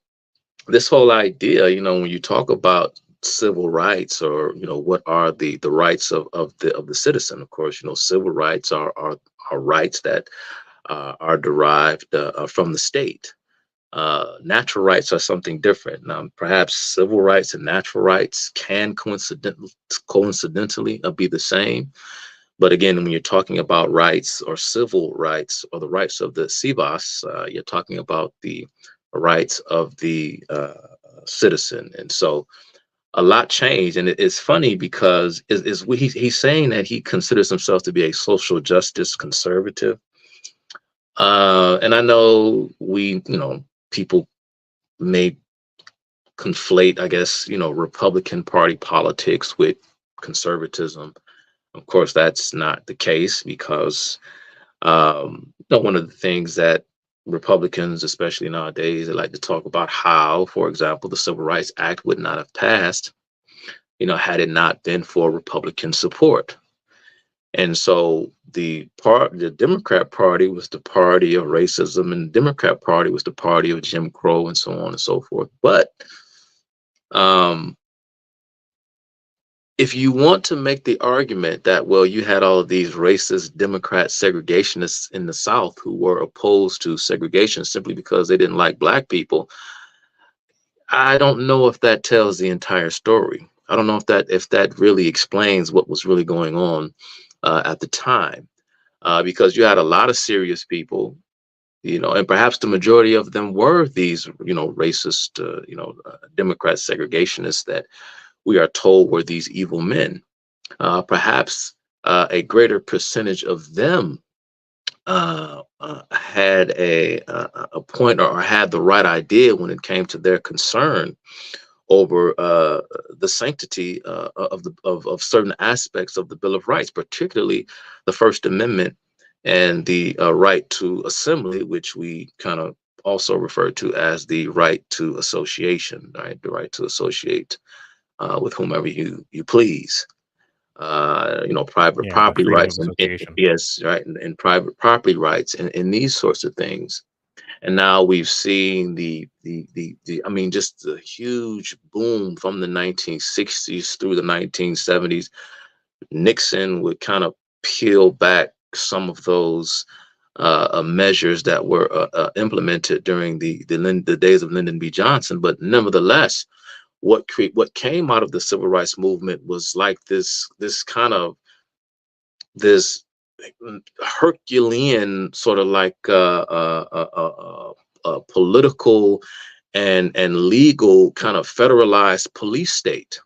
this whole idea, when you talk about civil rights, or what are the rights of the citizen, of course, civil rights are rights that are derived from the state. Natural rights are something different. Now, perhaps civil rights and natural rights can coincidentally be the same. But again, when you're talking about rights or civil rights, or the rights of the civis, you're talking about the rights of the citizen. And so a lot changed. And it's funny, because he's saying that he considers himself to be a social justice conservative. And I know people may conflate, I guess, Republican Party politics with conservatism. Of course, that's not the case, because one of the things that Republicans, especially nowadays, they like to talk about how, for example, the Civil Rights Act would not have passed, had it not been for Republican support. And so the Democrat Party was the party of racism, and the Democrat Party was the party of Jim Crow, and so on and so forth. But if you want to make the argument that, well, you had all of these racist Democrat segregationists in the South who were opposed to segregation simply because they didn't like Black people, I don't know if that tells the entire story. I don't know if that really explains what was really going on at the time, because you had a lot of serious people, and perhaps the majority of them were these, racist, Democrat segregationists that we are told were these evil men. Perhaps a greater percentage of them had a point, or had the right idea when it came to their concern over the sanctity of certain aspects of the Bill of Rights, particularly the First Amendment and the right to assembly, which we kind of also refer to as the right to association, right? The right to associate with whomever you please. Private property freedom rights, of association. yes, right, and private property rights, and these sorts of things. And now we've seen just the huge boom from the 1960s through the 1970s. Nixon would kind of peel back some of those measures that were implemented during the days of Lyndon B. Johnson. But nevertheless, what came out of the civil rights movement was like this Herculean sort of like political and legal kind of federalized police state,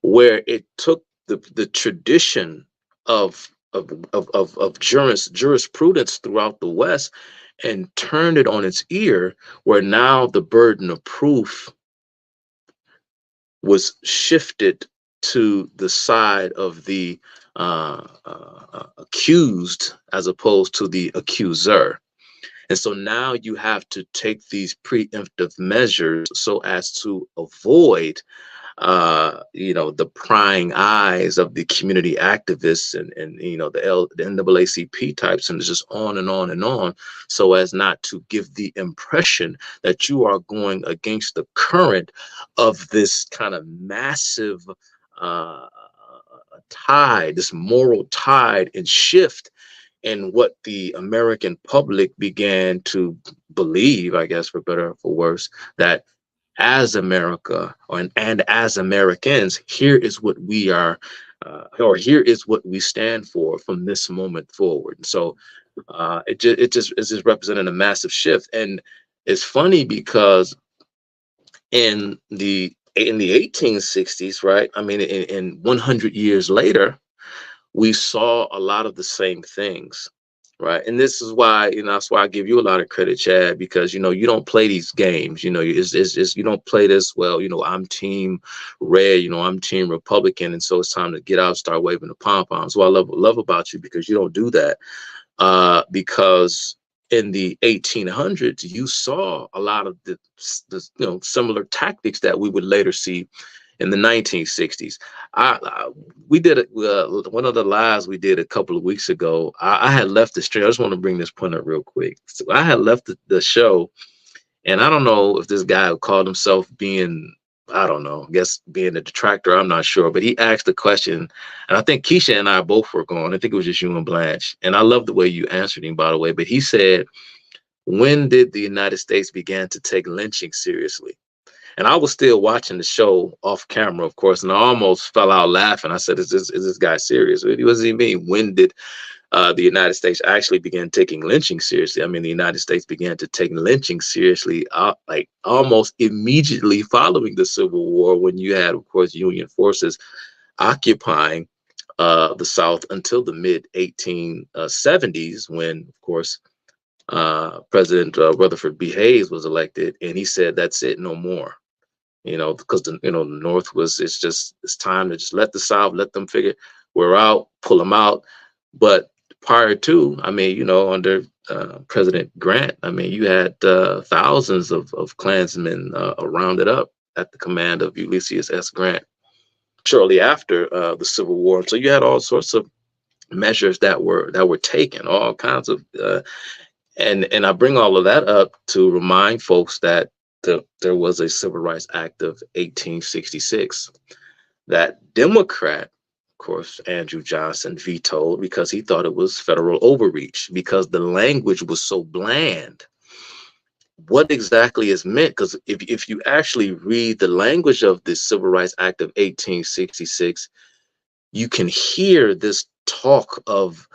where it took the tradition of jurisprudence throughout the West and turned it on its ear, where now the burden of proof was shifted to the side of the accused as opposed to the accuser. And so now you have to take these preemptive measures so as to avoid the prying eyes of the community activists and the NAACP types, and it's just on and on and on, so as not to give the impression that you are going against the current of this kind of massive tide, this moral tide and shift in what the American public began to believe, I guess, for better or for worse, that as America and as Americans, here is what we are, or here is what we stand for from this moment forward. So it just representing a massive shift. And it's funny because in the 1860s, right? I mean, in 100 years later, we saw a lot of the same things. right? And this is why, that's why I give you a lot of credit, Chad, because you don't play these games. It's you don't play this, well, I'm team red, I'm team Republican, and so it's time to get out, start waving the pom poms. What I love about you, because you don't do that. Because in the 1800s, you saw a lot of the similar tactics that we would later see in the 1960s. We did one of the lives we did a couple of weeks ago. I had left the stream. I just want to bring this point up real quick. So I had left the show, and I don't know if this guy called himself being, I don't know, I guess being a detractor, I'm not sure, but he asked the question, and I think Keisha and I both were going. I think it was just you and Blanche, and I love the way you answered him, by the way. But he said, when did the United States begin to take lynching seriously? And I was still watching the show off camera, of course, and I almost fell out laughing. I said, is this guy serious? What does he mean? When did the United States actually began taking lynching seriously? I mean, the United States began to take lynching seriously, like almost immediately following the Civil War, when you had, of course, Union forces occupying the South until the mid 1870s, when, of course, President Rutherford B. Hayes was elected, and he said, "That's it, no more." Because the North it's time to just let the South, let them figure we're out, pull them out. But prior to, under President Grant, you had thousands of Klansmen rounded up at the command of Ulysses S. Grant shortly after the Civil War. So you had all sorts of measures that were taken, all kinds of, and I bring all of that up to remind folks that there was a Civil Rights Act of 1866 that Democrat, of course, Andrew Johnson vetoed because he thought it was federal overreach, because the language was so bland. What exactly is meant? Because if you actually read the language of the Civil Rights Act of 1866, you can hear this talk of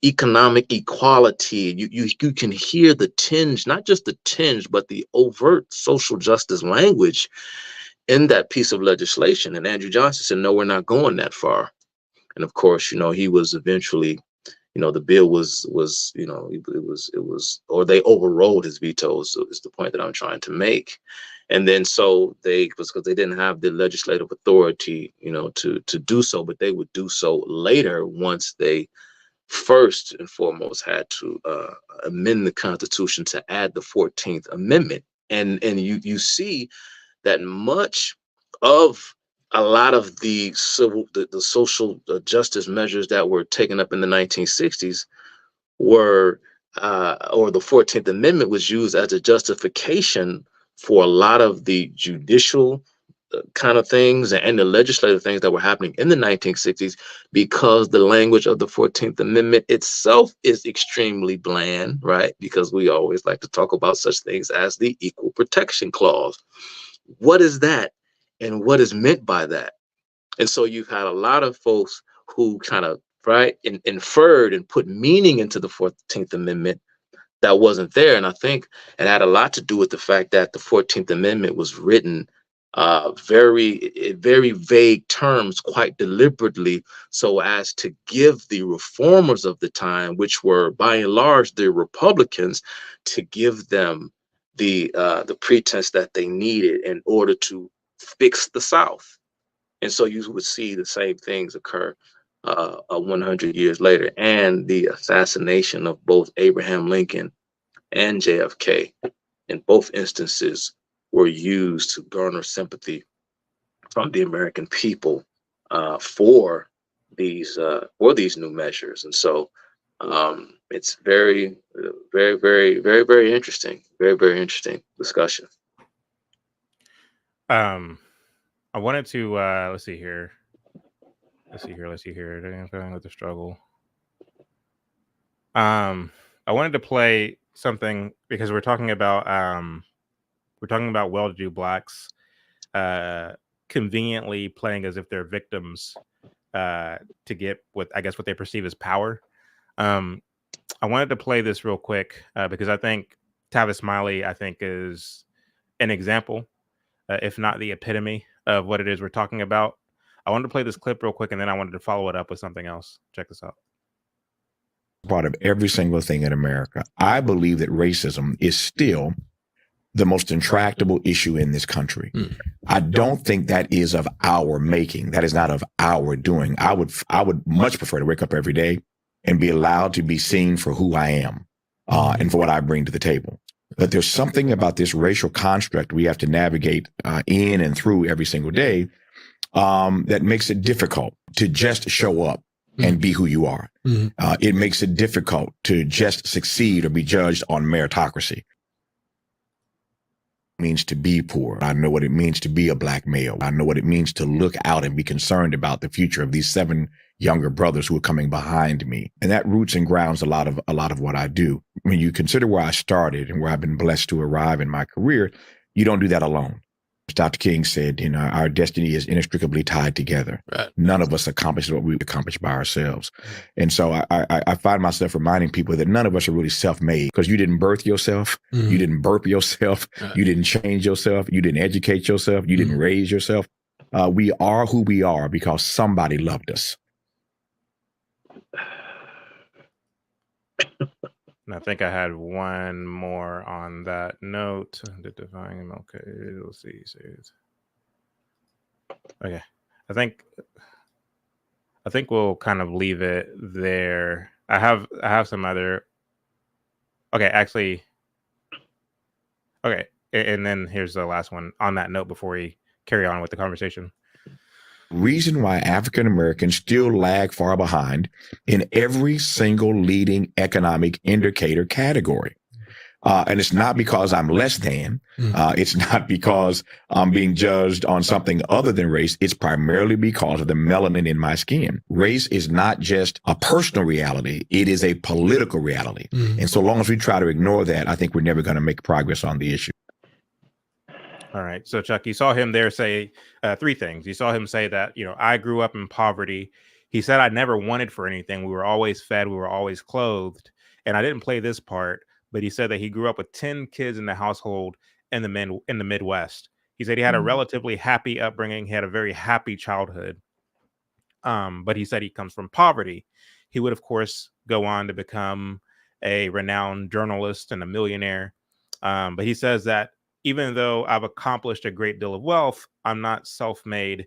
economic equality. You can hear the tinge, not just the tinge, but the overt social justice language in that piece of legislation. And Andrew Johnson said, "No, we're not going that far." And of course, he was eventually, the bill was, it was, or they overrode his veto. So it's the point that I'm trying to make. And then so because they didn't have the legislative authority, to do so, but they would do so later once they first and foremost had to amend the Constitution to add the 14th Amendment. And you see that much of a lot of the social justice measures that were taken up in the 1960s were, or the 14th Amendment was used as a justification for a lot of the judicial kind of things and the legislative things that were happening in the 1960s, because the language of the 14th Amendment itself is extremely bland, right? Because we always like to talk about such things as the Equal Protection Clause. What is that? And what is meant by that? And so you've had a lot of folks who kind of, right, inferred and put meaning into the 14th Amendment that wasn't there. And I think it had a lot to do with the fact that the 14th Amendment was written very vague terms, quite deliberately, so as to give the reformers of the time, which were by and large the Republicans, to give them the pretense that they needed in order to fix the South. And so you would see the same things occur 100 years later, and the assassination of both Abraham Lincoln and JFK in both instances were used to garner sympathy from the American people for these new measures. And so it's very interesting, very interesting discussion. I wanted to let's see here. With the struggle. I wanted to play something because we're talking about well-to-do blacks conveniently playing as if they're victims to get what they perceive as power. I wanted to play this real quick because I think Tavis Smiley, is an example, if not the epitome of what it is we're talking about. I wanted to play this clip real quick, and then I wanted to follow it up with something else. Check this out. part of every single thing in America. I believe that racism is still the most intractable issue in this country. I don't think that is of our making. That is not of our doing. I would much prefer to wake up every day and be allowed to be seen for who I am and for what I bring to the table. But there's something about this racial construct we have to navigate in and through every single day that makes it difficult to just show up and be who you are. It makes it difficult to just succeed or be judged on meritocracy. Means to be poor. I know what it means to be a Black male. I know what it means to look out and be concerned about the future of these 7 younger brothers who are coming behind me. And that roots and grounds a lot of what I do. When you consider where I started and where I've been blessed to arrive in my career, you don't do that alone. As Dr. King said, our destiny is inextricably tied together. Right. None of us accomplishes what we accomplish by ourselves. And so I find myself reminding people that none of us are really self-made, because you didn't birth yourself. You didn't burp yourself. Right. You didn't change yourself. You didn't educate yourself. You didn't raise yourself. We are who we are because somebody loved us. And I think I had one more on that note. Defining, okay, we'll see. Okay, I think we'll kind of leave it there. I have some other. Okay, actually. Okay, and then here's the last one on that note before we carry on with the conversation. Reason why African Americans still lag far behind in every single leading economic indicator category. And it's not because I'm less than. It's not because I'm being judged on something other than race. It's primarily because of the melanin in my skin. Race is not just a personal reality. It is a political reality. And so long as we try to ignore that, I think we're never going to make progress on the issue. All right. So, Chuck, you saw him there say 3 things. You saw him say that, I grew up in poverty. He said, I never wanted for anything. We were always fed. We were always clothed. And I didn't play this part, but he said that he grew up with 10 kids in the household in the Midwest. He said he had a relatively happy upbringing. He had a very happy childhood. But he said he comes from poverty. He would, of course, go on to become a renowned journalist and a millionaire. But he says that even though I've accomplished a great deal of wealth, I'm not self-made.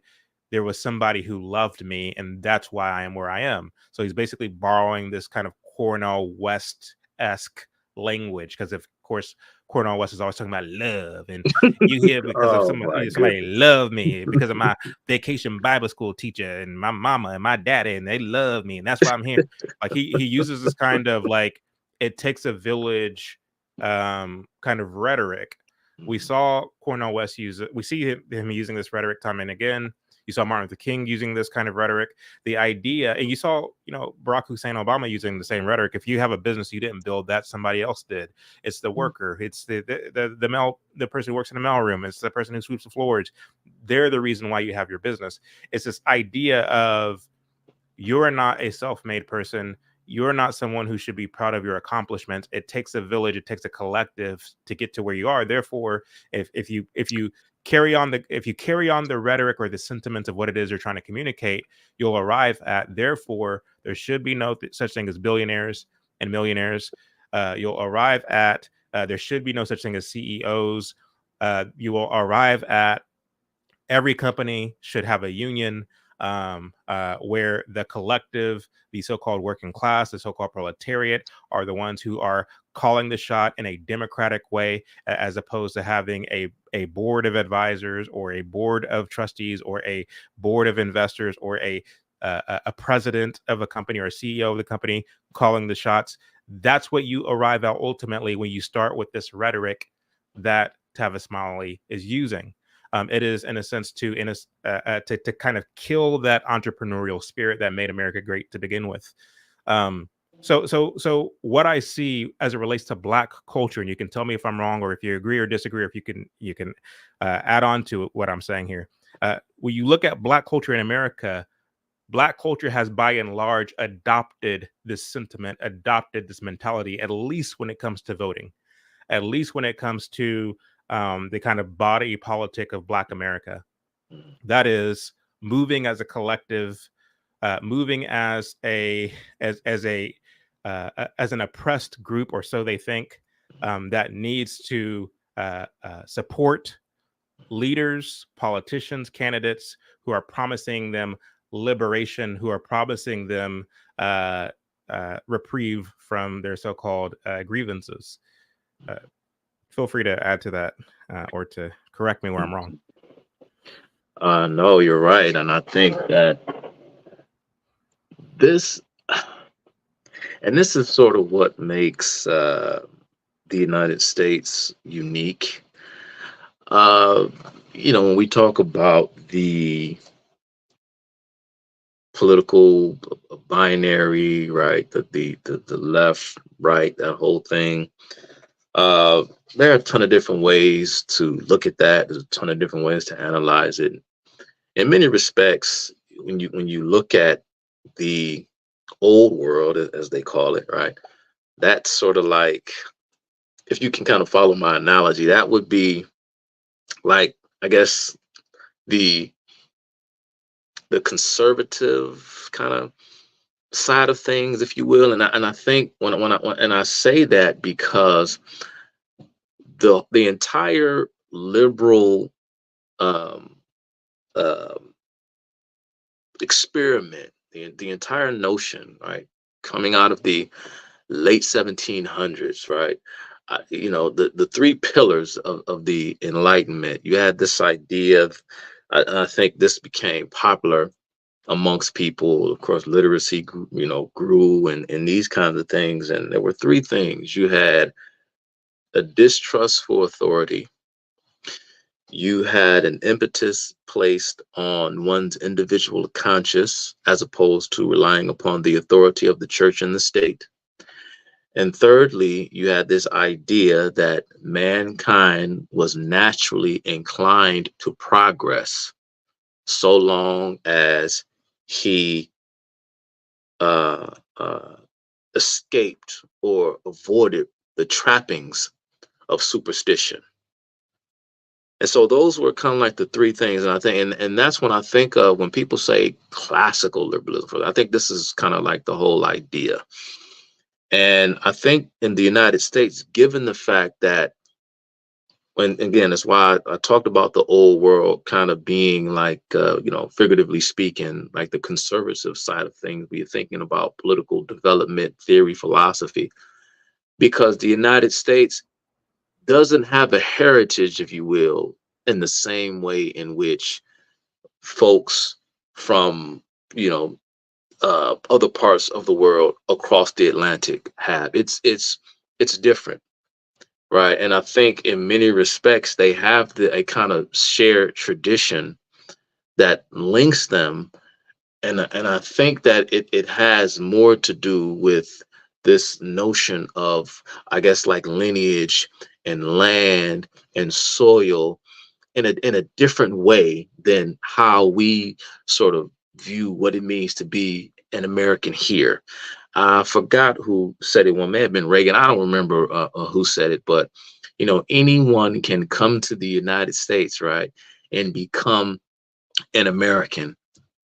There was somebody who loved me, and that's why I am where I am. So he's basically borrowing this kind of Cornel West-esque language, because of course Cornel West is always talking about love, and you hear because of somebody loved me because of my vacation Bible school teacher and my mama and my daddy, and they love me, and that's why I'm here. Like he uses this kind of like it takes a village kind of rhetoric. We saw Cornel West use it. We see him using this rhetoric time and again. You saw Martin Luther King using this kind of rhetoric. The idea, and you saw, Barack Hussein Obama using the same rhetoric. If you have a business you didn't build, that somebody else did. It's the worker. It's the person who works in the mailroom. It's the person who sweeps the floors. They're the reason why you have your business. It's this idea of you're not a self-made person. You're not someone who should be proud of your accomplishments. It takes a village. It takes a collective to get to where you are. Therefore, if you carry on the rhetoric or the sentiments of what it is you're trying to communicate, you'll arrive at. Therefore, there should be no such thing as billionaires and millionaires. You'll arrive at. There should be no such thing as CEOs. You will arrive at. Every company should have a union. Where the collective, the so-called working class, the so-called proletariat are the ones who are calling the shot in a democratic way, as opposed to having a board of advisors or a board of trustees or a board of investors or a president of a company or a CEO of the company calling the shots. That's what you arrive at ultimately when you start with this rhetoric that Tavis Smiley is using. It is, in a sense, to kind of kill that entrepreneurial spirit that made America great to begin with. So what I see as it relates to Black culture, and you can tell me if I'm wrong or if you agree or disagree, or if you can add on to what I'm saying here. When you look at Black culture in America, Black culture has by and large adopted this sentiment, adopted this mentality, at least when it comes to voting, at least when it comes to the kind of body politic of Black America. That is moving as a collective, moving as a as an oppressed group, or so they think, that needs to support leaders, politicians, candidates who are promising them liberation, who are promising them reprieve from their so-called grievances. Feel free to add to that or to correct me where I'm wrong. No, you're right. And I think that this is sort of what makes the United States unique. When we talk about the political binary, right, the left, right, that whole thing, there are a ton of different ways to look at that. There's a ton of different ways to analyze it. In many respects, when you look at the old world, as they call it, right, that's sort of like, if you can kind of follow my analogy, that would be like, I guess, the conservative kind of side of things, if you will. And I think when I say that because the entire liberal experiment, the entire notion, right, coming out of the late 1700s, right, the three pillars of the Enlightenment. You had this idea of, I think this became popular amongst people. Of course, literacy grew and these kinds of things. And there were three things. You had a distrust for authority. You had an impetus placed on one's individual conscience as opposed to relying upon the authority of the church and the state. And thirdly, you had this idea that mankind was naturally inclined to progress so long as he escaped or avoided the trappings of superstition. And so those were kind of like the three things. And I think, and that's when I think of when people say classical liberalism. I think this is kind of like the whole idea. And I think in the United States, given the fact that, again, that's why I talked about the old world kind of being like, figuratively speaking, like the conservative side of things. We're thinking about political development, theory, philosophy, because the United States doesn't have a heritage, if you will, in the same way in which folks from, other parts of the world across the Atlantic have. It's different, right? And I think in many respects they have a kind of shared tradition that links them, and I think that it has more to do with this notion of, I guess, like lineage and land and soil in a different way than how we sort of view what it means to be an American here. I forgot who said it. One may have been Reagan. I don't remember who said it, but anyone can come to the United States, right, and become an American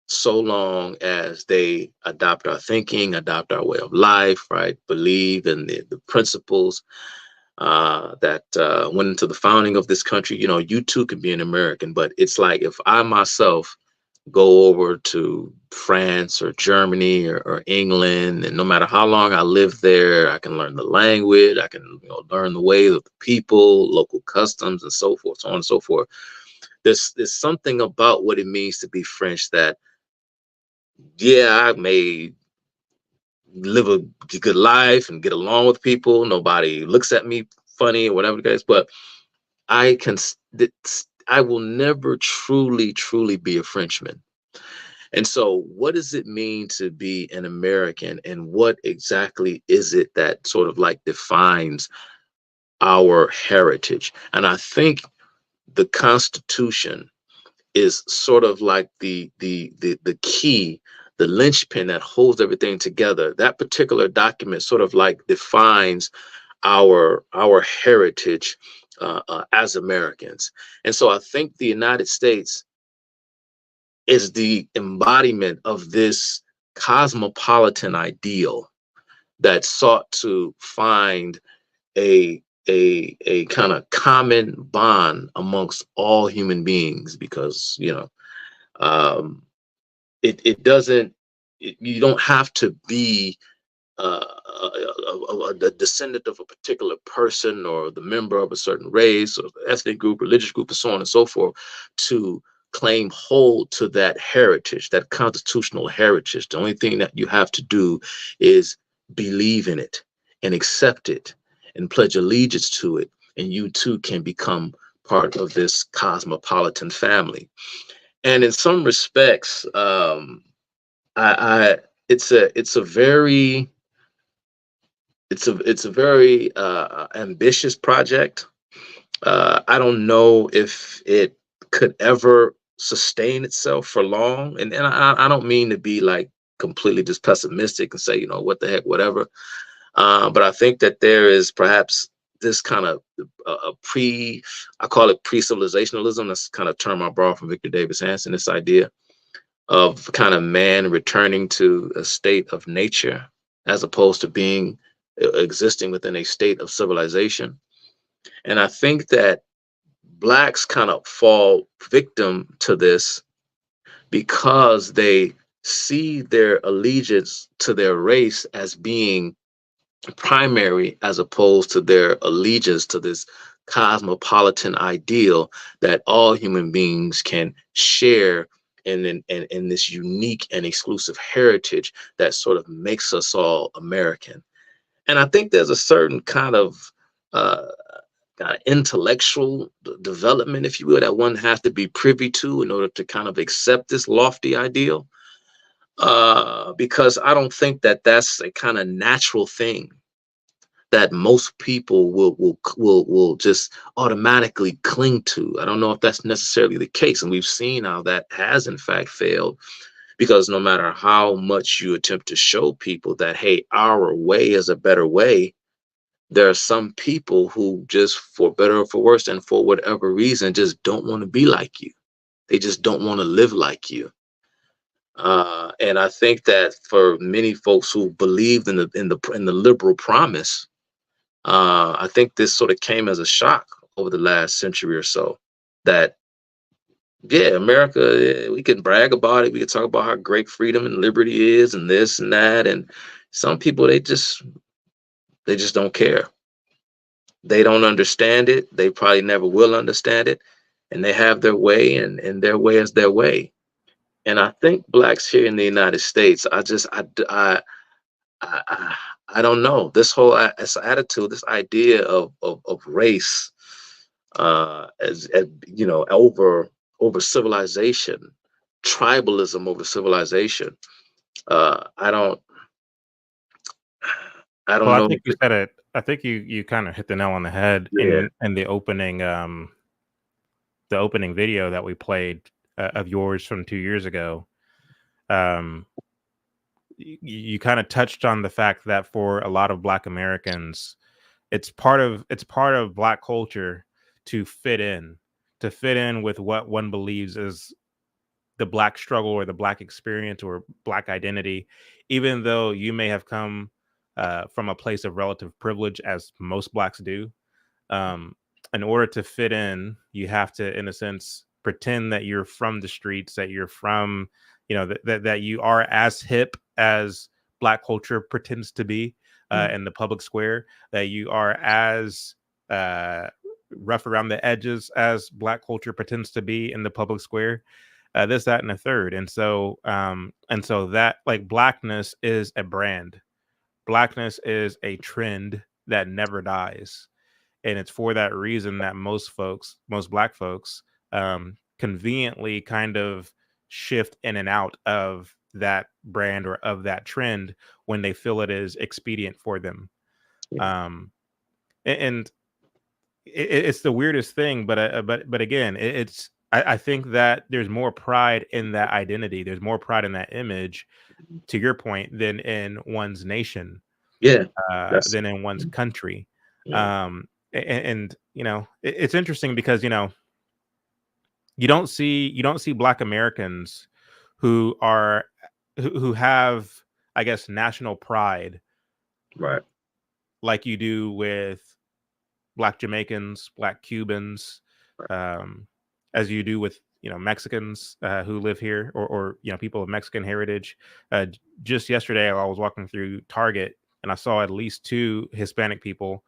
so long as they adopt our thinking, adopt our way of life, right, believe in the principles that went into the founding of this country. You too can be an American. But it's like, if I myself go over to France or Germany or England, and no matter how long I live there, I can learn the language, I can learn the ways of the people, local customs, and so forth, so on and so forth. There's something about what it means to be French that, yeah, I may live a good life and get along with people. Nobody looks at me funny or whatever the case, but I will never truly be a Frenchman. And so what does it mean to be an American, and what exactly is it that sort of like defines our heritage? And I think the Constitution is sort of like the key, the linchpin that holds everything together. That particular document sort of like defines our heritage as Americans. And so I think the United States is the embodiment of this cosmopolitan ideal that sought to find a kind of common bond amongst all human beings, because um, it doesn't you don't have to be a descendant of a particular person or the member of a certain race or ethnic group, religious group, and so on and so forth, to claim hold to that heritage, that constitutional heritage. The only thing that you have to do is believe in it and accept it and pledge allegiance to it, and you too can become part of this cosmopolitan family. And in some respects, I it's a very ambitious project. I don't know if it could ever sustain itself for long. And I don't mean to be like completely just pessimistic and say, what the heck, whatever. But I think that there is perhaps this kind of I call it pre-civilizationalism. That's kind of term I borrowed from Victor Davis Hanson, this idea of kind of man returning to a state of nature as opposed to being existing within a state of civilization. And I think that blacks kind of fall victim to this because they see their allegiance to their race as being primary, as opposed to their allegiance to this cosmopolitan ideal that all human beings can share in this unique and exclusive heritage that sort of makes us all American. And I think there's a certain kind of intellectual development, if you will, that one has to be privy to in order to kind of accept this lofty ideal. Because I don't think that that's a kind of natural thing that most people will just automatically cling to. I don't know if that's necessarily the case, and we've seen how that has in fact failed, because no matter how much you attempt to show people that, hey, our way is a better way, there are some people who just, for better or for worse, and for whatever reason, just don't want to be like you. They just don't want to live like you. And I think that for many folks who believed in the liberal promise, I think this sort of came as a shock over the last century or so, that yeah, America, we can brag about it. We can talk about how great freedom and liberty is and this and that. And some people, they just don't care. They don't understand it. They probably never will understand it. And they have their way, and their way is their way. And I think blacks here in the United States, I don't know, this whole this attitude, this idea of race, as over civilization, tribalism over civilization. I don't Well, I know. think you said it. I think you kind of hit the nail on the head Yeah. in the opening video that we played of yours from 2 years ago. You kind of touched on the fact that for a lot of Black Americans, it's part of Black culture to fit in with what one believes is the Black struggle or the Black experience or Black identity, even though you may have come from a place of relative privilege, as most Blacks do. In order to fit in, you have to, in a sense, pretend that you're from the streets, that you're from, that you are as hip as Black culture pretends to be in the public square, that you are as rough around the edges as Black culture pretends to be in the public square. This, that, and a third. And so that, like, Blackness is a brand. Blackness is a trend that never dies. And it's for that reason that most Black folks, conveniently kind of shift in and out of that brand or of that trend when they feel it is expedient for them. Yeah. And it's the weirdest thing, but again, I think that there's more pride in that identity. There's more pride in that image, to your point, than in one's nation, Yeah. than in one's country. Yeah. And it's interesting because you don't see Black Americans who have, I guess, national pride Right. like you do with Black Jamaicans, Black Cubans, as you do with Mexicans who live here, or people of Mexican heritage. Just yesterday, I was walking through Target and I saw at least 2 Hispanic people.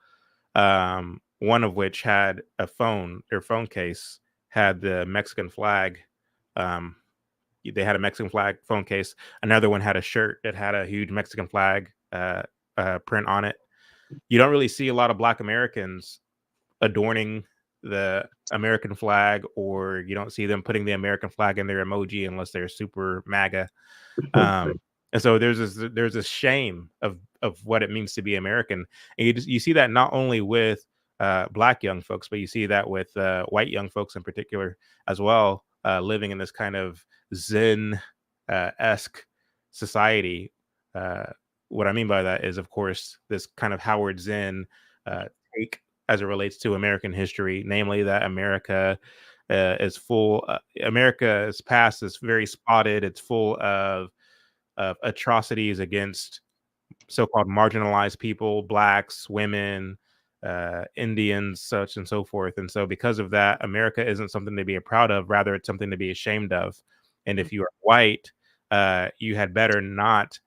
One of which had their phone case had the Mexican flag. They had a Mexican flag phone case. Another one had a shirt that had a huge Mexican flag print on it. You don't really see a lot of Black Americans adorning the American flag, or you don't see them putting the American flag in their emoji unless they're super MAGA. And so there's this shame of what it means to be American, and you see that not only with Black young folks, but you see that with white young folks in particular as well, living in this kind of Zen esque society. What I mean by that is, of course, this kind of Howard Zen take as it relates to American history, namely that America is full. America's past is very spotted. It's full of atrocities against so-called marginalized people, Blacks, women, Indians, such and so forth. And so because of that, America isn't something to be proud of. Rather, it's something to be ashamed of. And if you are white, you had better not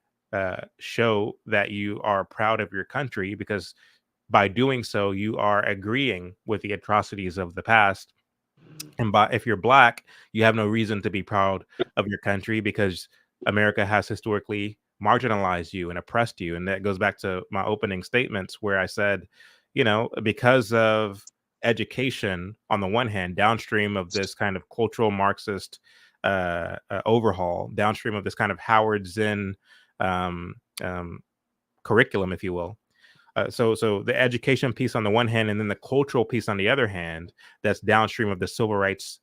show that you are proud of your country, because by doing so, you are agreeing with the atrocities of the past. And if you're Black, you have no reason to be proud of your country, because America has historically marginalized you and oppressed you. And that goes back to my opening statements where I said, because of education on the one hand, downstream of this kind of cultural Marxist overhaul, downstream of this kind of Howard Zen curriculum, if you will. So the education piece on the one hand, and then the cultural piece on the other hand, that's downstream of the civil rights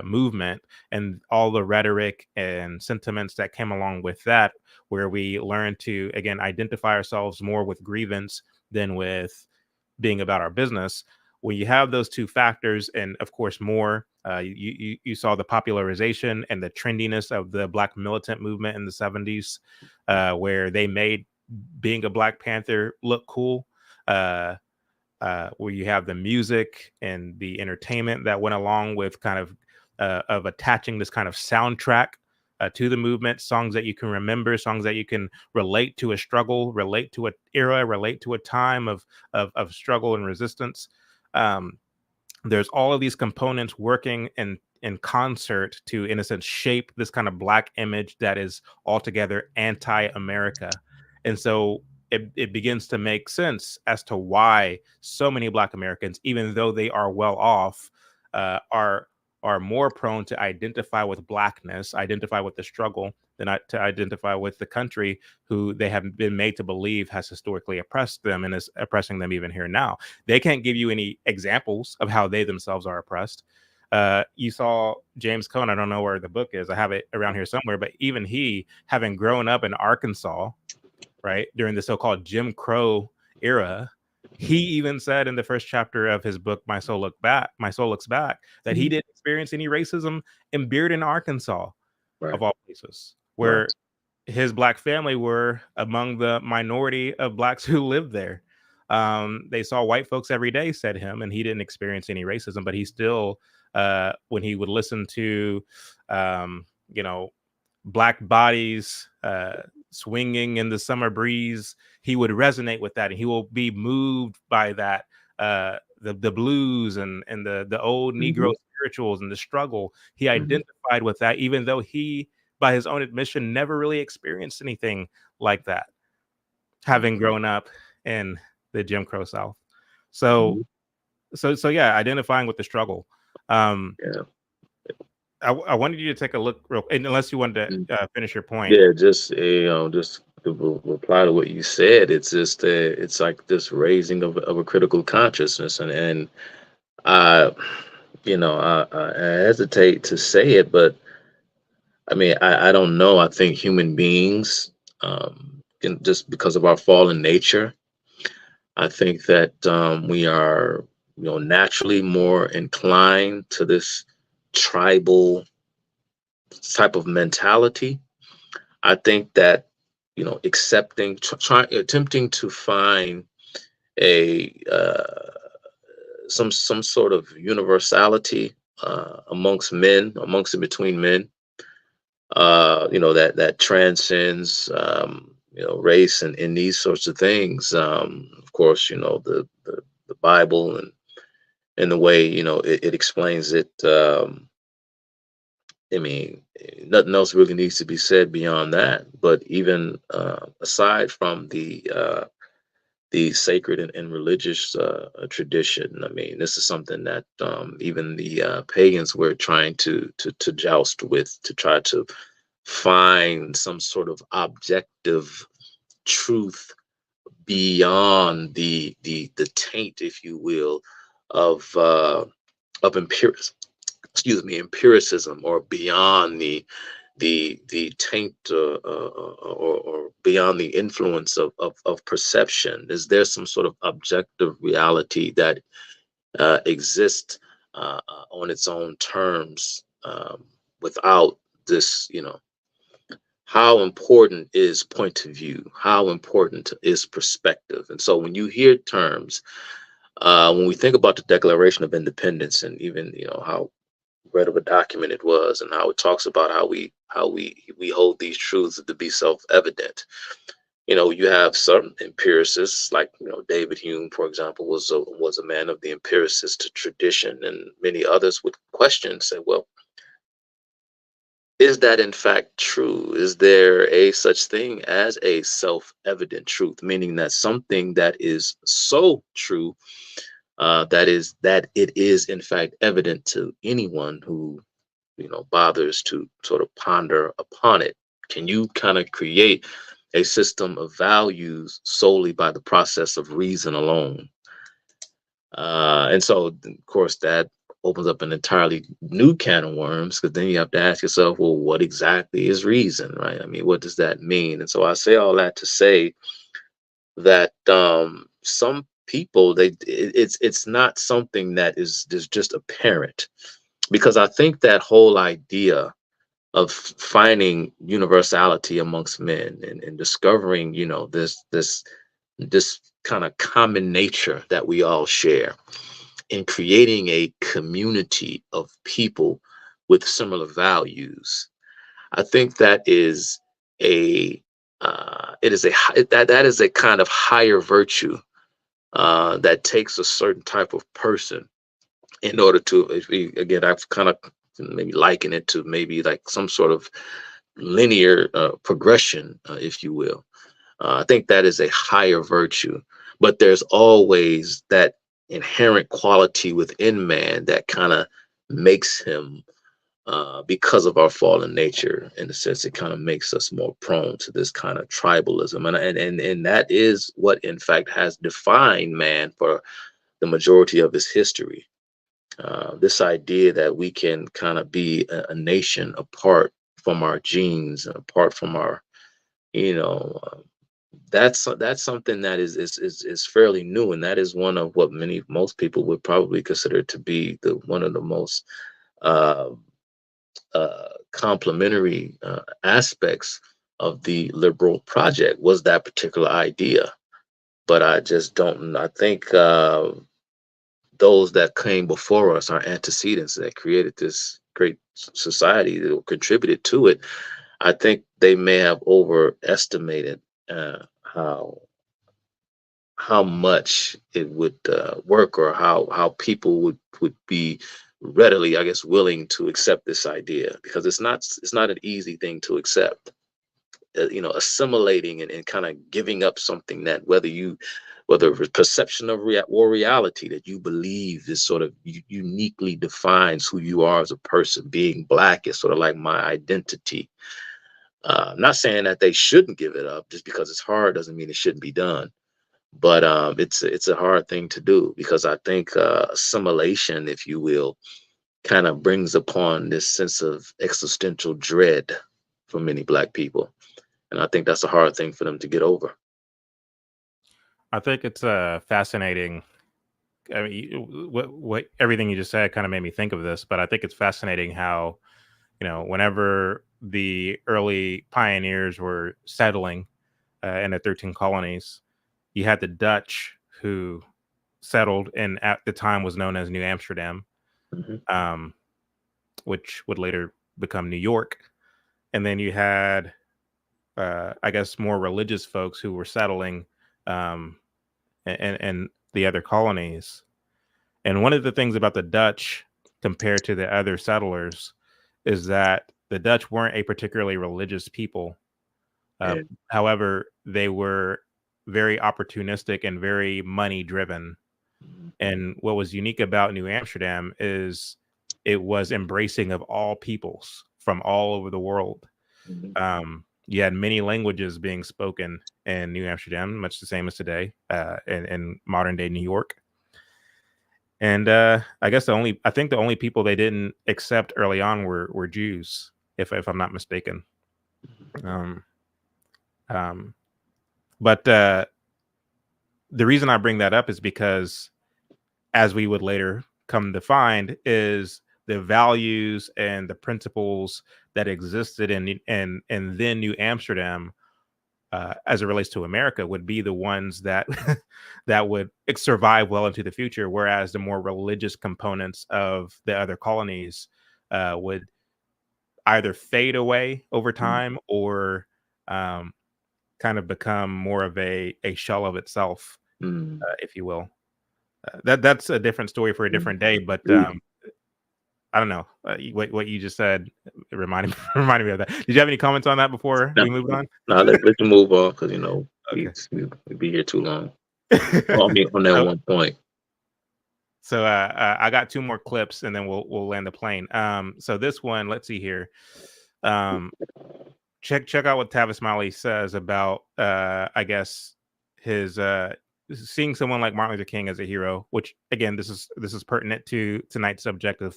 movement and all the rhetoric and sentiments that came along with that, where we learn to, again, identify ourselves more with grievance than with being about our business. When you have those two factors, and of course more, you saw the popularization and the trendiness of the Black militant movement in the 70s, where they made being a Black Panther look cool, where you have the music and the entertainment that went along with kind of attaching this kind of soundtrack to the movement, songs that you can remember, songs that you can relate to a struggle, relate to an era, relate to a time of struggle and resistance. There's all of these components working in concert to, in a sense, shape this kind of Black image that is altogether anti-America. And so it begins to make sense as to why so many Black Americans, even though they are well off, are more prone to identify with Blackness, identify with the struggle, than to identify with the country who they have been made to believe has historically oppressed them and is oppressing them even here now. They can't give you any examples of how they themselves are oppressed. You saw James Cone, I don't know where the book is, I have it around here somewhere, but even he, having grown up in Arkansas, right, during the so-called Jim Crow era, he even said in the first chapter of his book, My Soul Looks Back, that he didn't experience any racism in Bearden, Arkansas, Right. of all places, where his Black family were among the minority of Blacks who lived there. They saw white folks every day, said him, and he didn't experience any racism, but he still, when he would listen to, Black bodies swinging in the summer breeze, he would resonate with that, and he will be moved by that, the blues and the old Negro spirituals and the struggle. He identified with that, even though he, by his own admission, never really experienced anything like that, having grown up in the Jim Crow South. So yeah, identifying with the struggle. I wanted you to take a look real, unless you wanted to finish your point. Yeah, just just to reply to what you said. It's just it's like this raising of a critical consciousness, and I hesitate to say it, but I mean, I don't know. I think human beings, just because of our fallen nature, I think that we are, naturally more inclined to this tribal type of mentality. I think that, attempting to find a some sort of universality amongst men, amongst and between men, that transcends race and these sorts of things. Of course, the Bible and the way it explains it. I mean, nothing else really needs to be said beyond that. But even aside from the sacred and religious tradition, I mean, this is something that even the pagans were trying to joust with, to try to find some sort of objective truth beyond the taint, if you will, of empiricism, or beyond the taint, or beyond the influence of perception. Is there some sort of objective reality that exists on its own terms, without this? How important is point of view? How important is perspective? And so when you hear terms, when we think about the Declaration of Independence, and even how great of a document it was, and how it talks about how we hold these truths to be self-evident. You have some empiricists, like David Hume, for example, was a man of the empiricist tradition, and many others would question, say, well, is that in fact true? Is there a such thing as a self-evident truth, meaning that something that is so true, that it is in fact evident to anyone who bothers to sort of ponder upon it? Can you kind of create a system of values solely by the process of reason alone? And so, of course, that opens up an entirely new can of worms, because then you have to ask yourself, well, what exactly is reason, right? I mean, what does that mean? And so I say all that to say that some people, it's not something that is just apparent, because I think that whole idea of finding universality amongst men, and discovering this kind of common nature that we all share, in creating a community of people with similar values. I think that is a that is a kind of higher virtue that takes a certain type of person in order to, again, I've kind of maybe liken it to maybe like some sort of linear progression, if you will. I think that is a higher virtue, but there's always that inherent quality within man that kind of makes him, because of our fallen nature, in a sense, it kind of makes us more prone to this kind of tribalism, and that is what, in fact, has defined man for the majority of his history. This idea that we can kind of be a nation apart from our genes, apart from our, you know, that's something that is fairly new, and that is one of what most people would probably consider to be the one of the most uh, complementary aspects of the liberal project, was that particular idea. But I just don't. I think those that came before us, our antecedents that created this great society that contributed to it, I think they may have overestimated how much it would work, or how people would be readily, I guess, willing to accept this idea, because it's not an easy thing to accept. Assimilating and kind of giving up something that, whether perception of or reality that you believe is sort of uniquely defines who you are as a person. Being black is sort of like my identity. I'm not saying that they shouldn't give it up. Just because it's hard doesn't mean it shouldn't be done. But it's a hard thing to do, because I think assimilation, if you will, kind of brings upon this sense of existential dread for many black people. And I think that's a hard thing for them to get over. I think it's fascinating. I mean, what everything you just said kind of made me think of this, but I think it's fascinating how, whenever the early pioneers were settling, and the 13 colonies. You had the Dutch, who settled and at the time was known as New Amsterdam, which would later become New York. And then you had, I guess, more religious folks who were settling and the other colonies. And one of the things about the Dutch compared to the other settlers is that the Dutch weren't a particularly religious people. However, they were very opportunistic and very money driven. And what was unique about New Amsterdam is it was embracing of all peoples from all over the world. You had many languages being spoken in New Amsterdam, much the same as today in modern day New York. And I guess I think the only people they didn't accept early on were Jews, if I'm not mistaken. But the reason I bring that up is because, as we would later come to find, is the values and the principles that existed in then New Amsterdam, as it relates to America, would be the ones that that would survive well into the future, whereas the more religious components of the other colonies would either fade away over time or kind of become more of a shell of itself, if you will. That's a different story for a different day, but I don't know what you just said. It reminded me of that. Did you have any comments on that before we moved on? No, let's move on, because Okay. we'd be here too long. On that one point. So I got 2 more clips, and then we'll land the plane. So this one, let's see here. Check out what Tavis Smiley says about I guess his seeing someone like Martin Luther King as a hero, which again, this is pertinent to tonight's subject of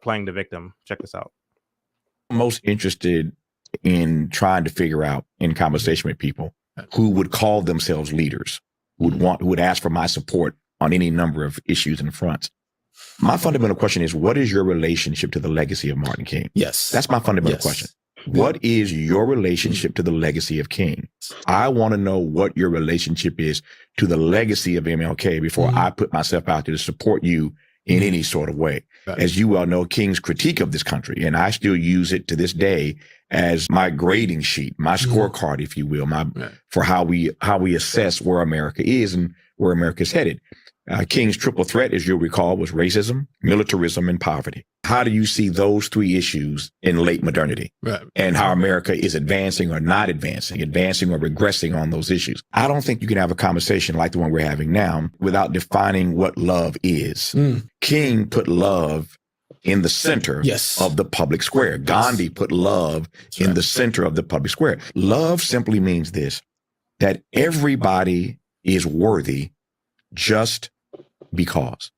playing the victim. Check this out. Most interested in trying to figure out, in conversation with people who would call themselves leaders, who would ask for my support on any number of issues and fronts. My fundamental question is, what is your relationship to the legacy of Martin King? Yes. That's my fundamental question. What is your relationship to the legacy of King? I want to know what your relationship is to the legacy of MLK before I put myself out there to support you in any sort of way. Right. As you well know, King's critique of this country, and I still use it to this day as my grading sheet, my scorecard, if you will, for how we assess where America is and where America is headed. King's triple threat, as you'll recall, was racism, militarism, and poverty. How do you see those 3 issues in late modernity? Right. And how America is advancing or not advancing or regressing on those issues? I don't think you can have a conversation like the one we're having now without defining what love is. King put love in the center of the public square. Gandhi put love in the center of the public square. Love simply means this, that everybody is worthy just because.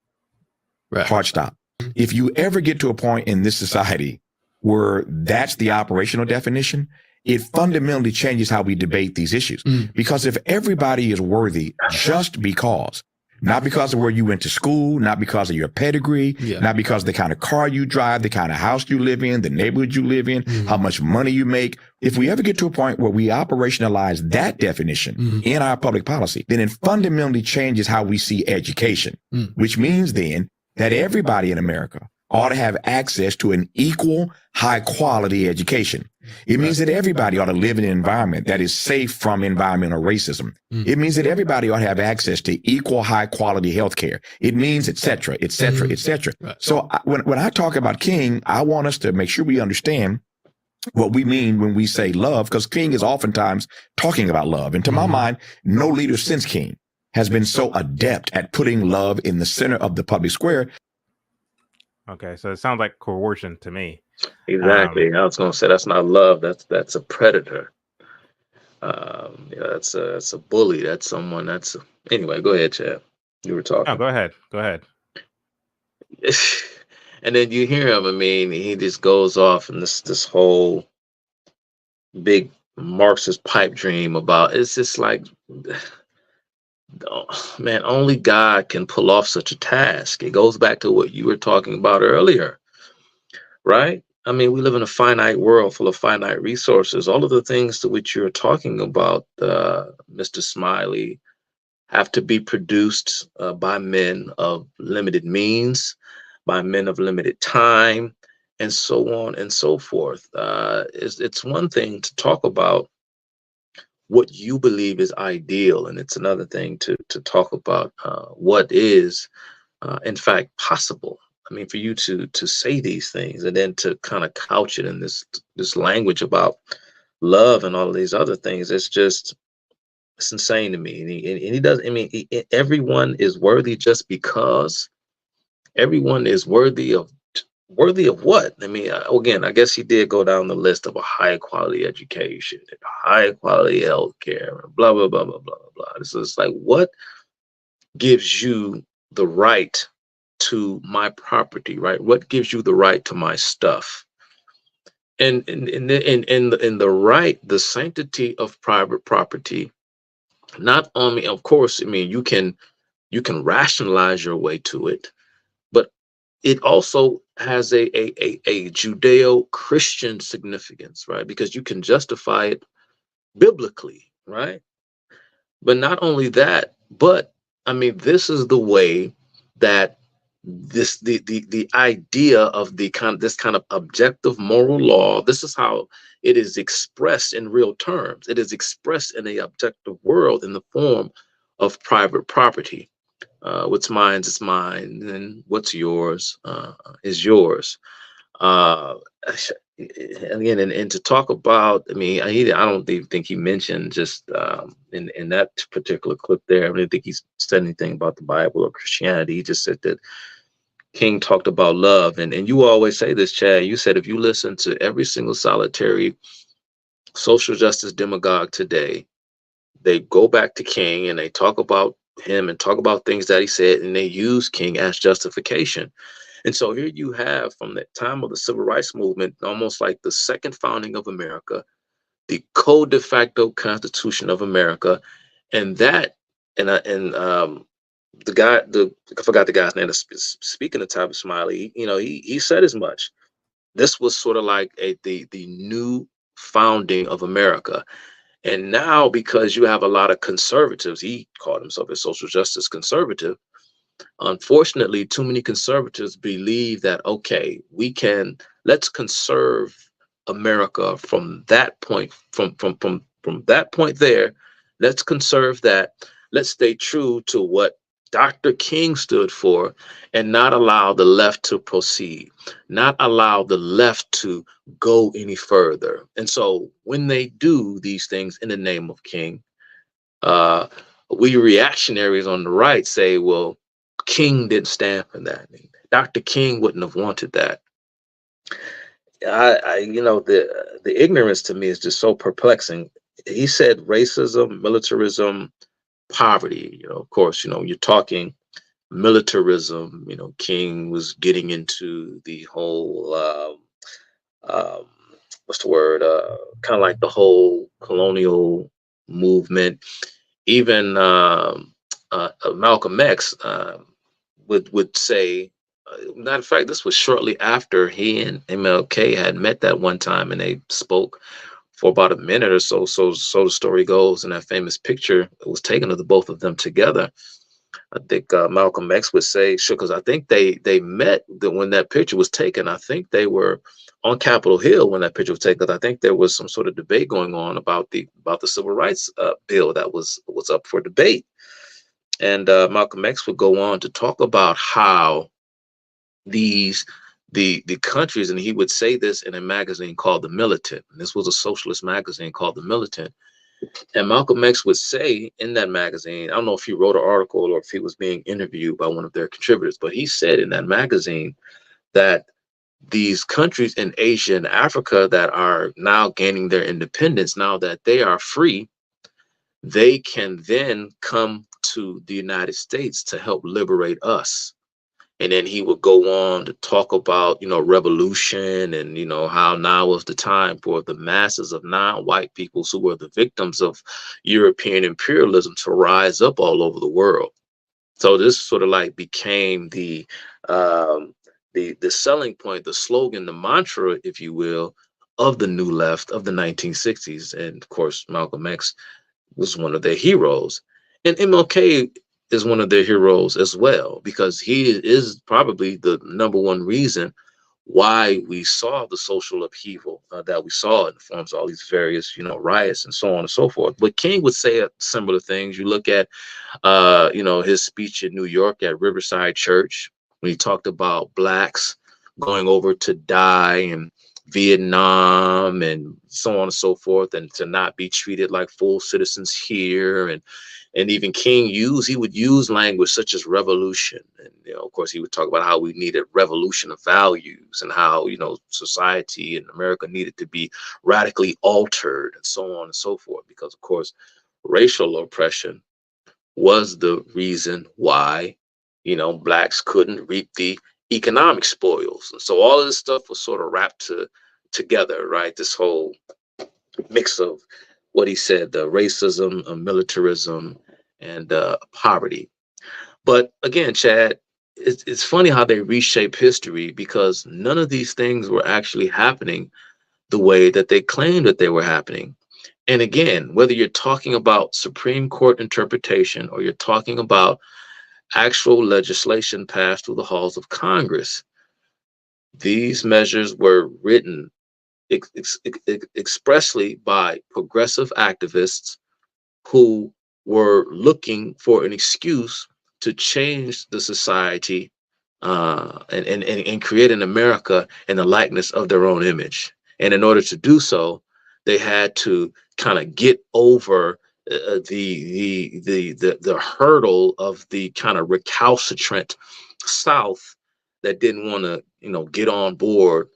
Right. Hard stop. If you ever get to a point in this society where that's the operational definition, it fundamentally changes how we debate these issues. Because if everybody is worthy just because, not because of where you went to school, not because of your pedigree, not because of the kind of car you drive, the kind of house you live in, the neighborhood you live in, how much money you make. If we ever get to a point where we operationalize that definition in our public policy, then it fundamentally changes how we see education, which means then that everybody in America ought to have access to an equal, high quality education. It means that everybody ought to live in an environment that is safe from environmental racism. It means that everybody ought to have access to equal, high quality health care. It means et cetera, et cetera, et cetera. So when I talk about King, I want us to make sure we understand what we mean when we say love, because King is oftentimes talking about love. And to my mind, no leader since King has been so adept at putting love in the center of the public square. Okay, so it sounds like coercion to me. Exactly. I was going to say that's not love. That's a predator. That's a bully. That's someone. Anyway. Go ahead, Chad. You were talking. Oh, go ahead. And then you hear him. I mean, he just goes off in this whole big Marxist pipe dream about. It's just like, man, only God can pull off such a task. It goes back to what you were talking about earlier, right? I mean, we live in a finite world full of finite resources. All of the things to which you're talking about, Mr. Smiley, have to be produced by men of limited means, by men of limited time, and so on and so forth. It's one thing to talk about what you believe is ideal, and it's another thing to talk about what is, in fact, possible. I mean, for you to say these things and then to kind of couch it in this language about love and all of these other things, it's insane to me. And he does. I mean, everyone is worthy just because everyone is worthy of what? I mean, again, I guess he did go down the list of a high quality education, and high quality health care, and blah blah blah blah blah blah. This is like, what gives you the right to my property, right? What gives you the right to my stuff? And in the right, the sanctity of private property. Not only, of course, I mean, you can rationalize your way to it, but it also has a Judeo-Christian significance, right? Because you can justify it biblically, right? But not only that, but I mean, this is the way that the idea of this kind of objective moral law, this is how it is expressed in real terms. It is expressed in a objective world in the form of private property. What's mine is mine, and what's yours is yours. Uh, Again, and to talk about, I mean, I don't even think he mentioned just in that particular clip there. I don't think he said anything about the Bible or Christianity. He just said that King talked about love, and you always say this, Chad. You said if you listen to every single solitary social justice demagogue today, they go back to King and they talk about him and talk about things that he said, and they use King as justification. And so here you have, from the time of the civil rights movement, almost like the second founding of America, the de facto Constitution of America, and that, the guy, I forgot the guy's name. Speaking of Tavis Smiley, he said as much. This was sort of like the new founding of America. And now, because you have a lot of conservatives, he called himself a social justice conservative. Unfortunately, too many conservatives believe that, okay, let's conserve America from that point, from that point there. Let's conserve that. Let's stay true to what Dr. King stood for, and not allow the left to proceed, not allow the left to go any further. And so when they do these things in the name of King, uh, we reactionaries on the right say, well, King didn't stand for that. Dr. King wouldn't have wanted that. The ignorance to me is just so perplexing. He said racism, militarism, poverty. Of course, you're talking militarism. King was getting into the whole what's the word? Kind of like the whole colonial movement. Even Malcolm X would say. Matter of fact, this was shortly after he and MLK had met that one time, and they spoke for about a minute or so. So the story goes, in that famous picture, it was taken of the both of them together. I think Malcolm X would say, sure, because I think they met when that picture was taken. I think they were on Capitol Hill when that picture was taken. I think there was some sort of debate going on about the civil rights bill that was up for debate. And Malcolm X would go on to talk about how the countries, and he would say this in a magazine called The Militant. And this was a socialist magazine called The Militant. And Malcolm X would say in that magazine, I don't know if he wrote an article or if he was being interviewed by one of their contributors, but he said in that magazine that these countries in Asia and Africa that are now gaining their independence, now that they are free, they can then come to the United States to help liberate us. And then he would go on to talk about, revolution, and, how now was the time for the masses of non-white peoples who were the victims of European imperialism to rise up all over the world. So this sort of like became the the selling point, the slogan, the mantra, if you will, of the new left of the 1960s. And of course, Malcolm X was one of their heroes. And MLK is one of their heroes as well, because he is probably the number one reason why we saw the social upheaval that we saw in the forms of all these various, riots and so on and so forth. But King would say similar things. You look at, his speech in New York at Riverside Church, when he talked about blacks going over to die in Vietnam and so on and so forth, and to not be treated like full citizens here. And even he would use language such as revolution. And, of course, he would talk about how we needed revolution of values and how, society in America needed to be radically altered and so on and so forth. Because, of course, racial oppression was the reason why, blacks couldn't reap the economic spoils. And so all of this stuff was sort of wrapped together, right? This whole mix of what he said, the racism, militarism, and poverty. But again, Chad, it's funny how they reshape history, because none of these things were actually happening the way that they claimed that they were happening. And again, whether you're talking about Supreme Court interpretation or you're talking about actual legislation passed through the halls of Congress, these measures were written expressly by progressive activists who were looking for an excuse to change the society and create an America in the likeness of their own image. And in order to do so, they had to kind of get over the hurdle of the kind of recalcitrant South that didn't want to get on board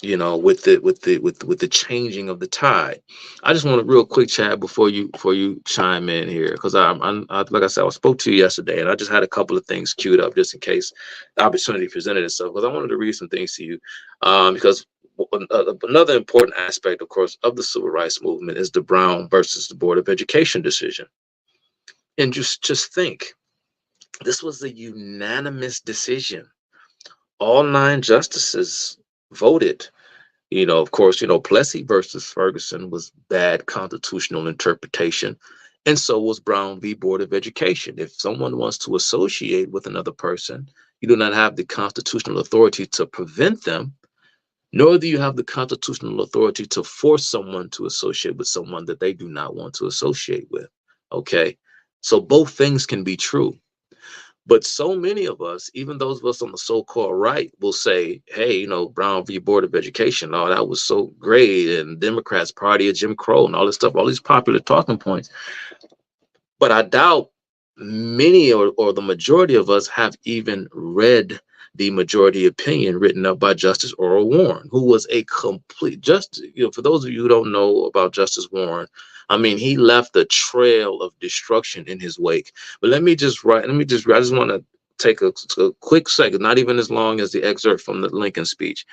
with the changing of the tide. I just want to real quick, Chad, before you chime in here, because I like I said, I spoke to you yesterday, and I just had a couple of things queued up just in case the opportunity presented itself, because I wanted to read some things to you, because another important aspect, of course, of the civil rights movement is the Brown versus the Board of Education decision. And just think, this was a unanimous decision. All 9 justices voted. Of course, Plessy versus Ferguson was bad constitutional interpretation, and so was Brown v. Board of Education. If someone wants to associate with another person, you do not have the constitutional authority to prevent them, nor do you have the constitutional authority to force someone to associate with someone that they do not want to associate with. Okay, so both things can be true. But so many of us, even those of us on the so-called right, will say, hey, Brown v. Board of Education, oh, that was so great, and Democrats party of Jim Crow and all this stuff, all these popular talking points. But I doubt many or the majority of us have even read the majority opinion written up by Justice Earl Warren, who was a complete justice. For those of you who don't know about Justice Warren, I mean, he left a trail of destruction in his wake. But I just want to take a quick second, not even as long as the excerpt from the Lincoln speech.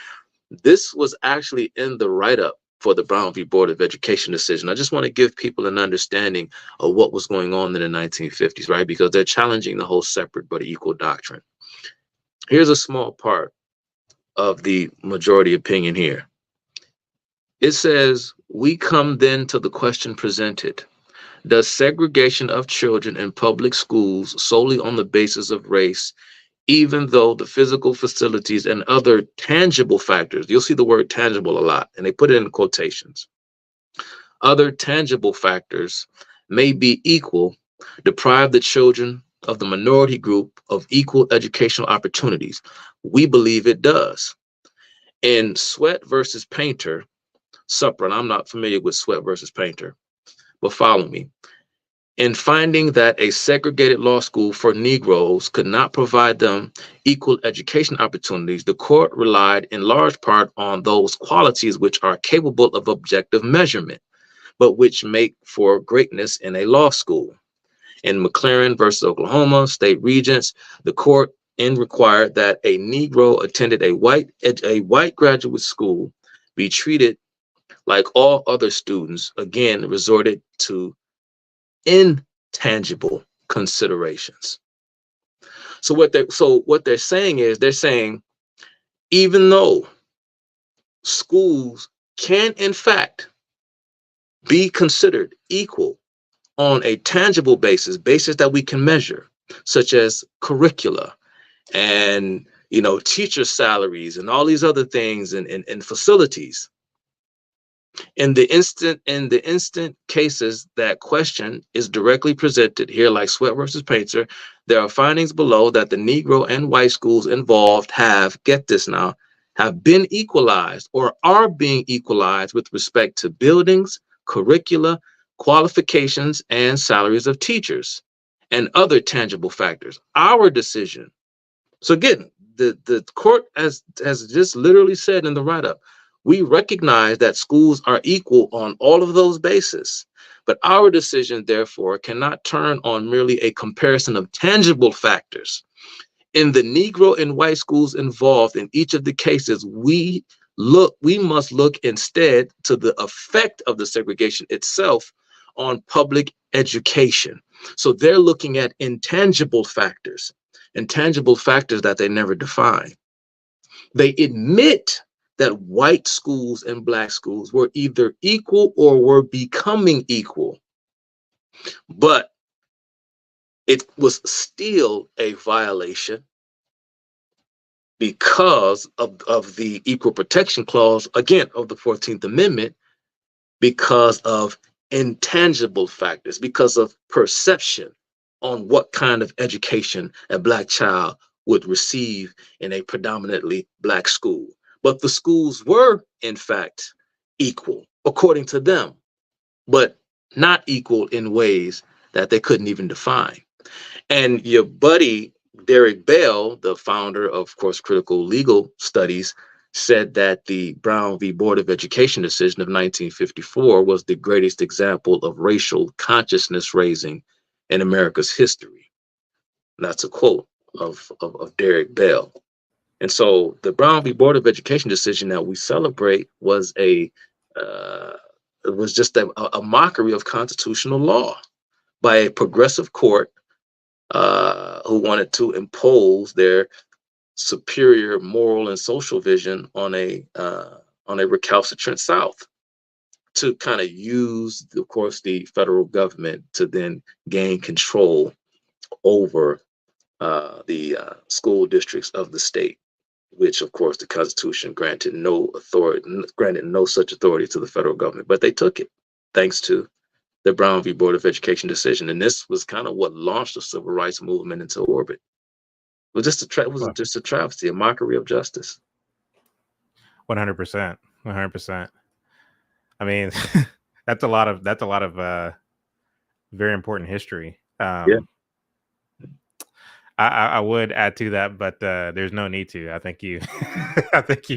This was actually in the write-up for the Brown v. Board of Education decision. I just want to give people an understanding of what was going on in the 1950s, right? Because they're challenging the whole separate but equal doctrine. Here's a small part of the majority opinion here. It says, we come then to the question presented. Does segregation of children in public schools solely on the basis of race, even though the physical facilities and other tangible factors, you'll see the word tangible a lot, and they put it in quotations, other tangible factors may be equal, deprive the children of the minority group of equal educational opportunities? We believe it does. In Sweat versus Painter, Supper, and I'm not familiar with Sweat versus Painter, but follow me. In finding that a segregated law school for Negroes could not provide them equal education opportunities, the court relied in large part on those qualities which are capable of objective measurement, but which make for greatness in a law school. In McLaren versus Oklahoma State Regents, the court required that a Negro attended a white graduate school be treated like all other students, again, resorted to intangible considerations. So what they're saying is, they're saying even though schools can, in fact, be considered equal on a tangible basis that we can measure, such as curricula and teacher salaries and all these other things and facilities. In the instant cases that question is directly presented here, like Sweat versus Painter, there are findings below that the Negro and white schools involved have, get this now, have been equalized or are being equalized with respect to buildings, curricula, qualifications, and salaries of teachers and other tangible factors. Our decision. So again, the court has just literally said in the write-up, we recognize that schools are equal on all of those bases, but our decision, therefore, cannot turn on merely a comparison of tangible factors. In the Negro and white schools involved in each of the cases, we must look instead to the effect of the segregation itself on public education. So they're looking at intangible factors that they never define. They admit that white schools and black schools were either equal or were becoming equal, but it was still a violation because of the Equal Protection Clause, again, of the 14th Amendment, because of intangible factors, because of perception on what kind of education a black child would receive in a predominantly black school. But the schools were, in fact, equal, according to them, but not equal in ways that they couldn't even define. And your buddy, Derek Bell, the founder of course, Critical Legal Studies, said that the Brown v. Board of Education decision of 1954 was the greatest example of racial consciousness raising in America's history. And that's a quote of Derek Bell. And so the Brown v. Board of Education decision that we celebrate was just a mockery of constitutional law by a progressive court who wanted to impose their superior moral and social vision on a recalcitrant South, to kind of use, of course, the federal government to then gain control over the school districts of the state, which, of course, the Constitution granted no such authority to the federal government, but they took it thanks to the Brown v. Board of Education decision. And this was kind of what launched the civil rights movement into orbit. It was just a travesty, a mockery of justice. 100%. 100%. I mean, that's a lot of very important history. Yeah. I would add to that, but there's no need to. I think you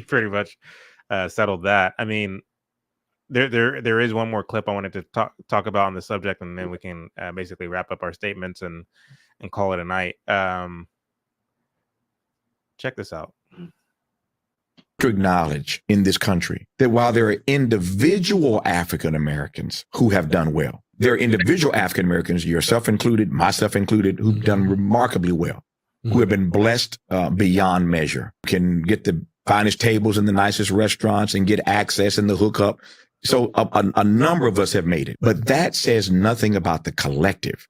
pretty much settled that. I mean, there is one more clip I wanted to talk about on the subject, and then we can basically wrap up our statements and call it a night. Check this out. To acknowledge in this country that while there are individual African Americans who have done well, there are individual African Americans, yourself included, myself included, who've done remarkably well, who have been blessed beyond measure, can get the finest tables in the nicest restaurants and get access and the hookup. So a number of us have made it, but that says nothing about the collective.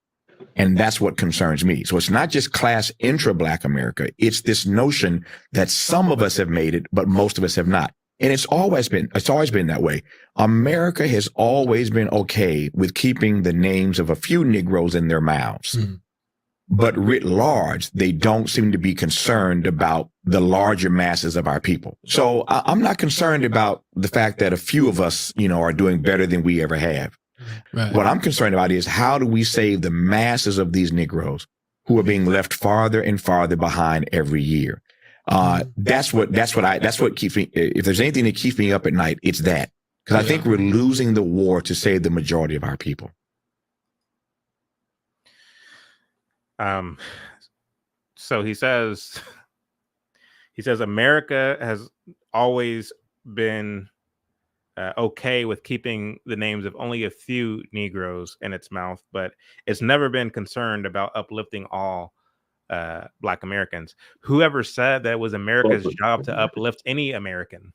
And that's what concerns me. So it's not just class intra-Black America. It's this notion that some of us have made it, but most of us have not. And it's always been that way. America has always been okay with keeping the names of a few Negroes in their mouths. But writ large, they don't seem to be concerned about the larger masses of our people. So I'm not concerned about the fact that a few of us, are doing better than we ever have. Right. What I'm concerned about is how do we save the masses of these Negroes who are being left farther and farther behind every year? That's what keeps me. If there's anything that keeps me up at night, it's that, because I think we're losing the war to save the majority of our people. So he says America has always been okay with keeping the names of only a few Negroes in its mouth, but it's never been concerned about uplifting all Black Americans. Whoever said that it was America's job to uplift any American?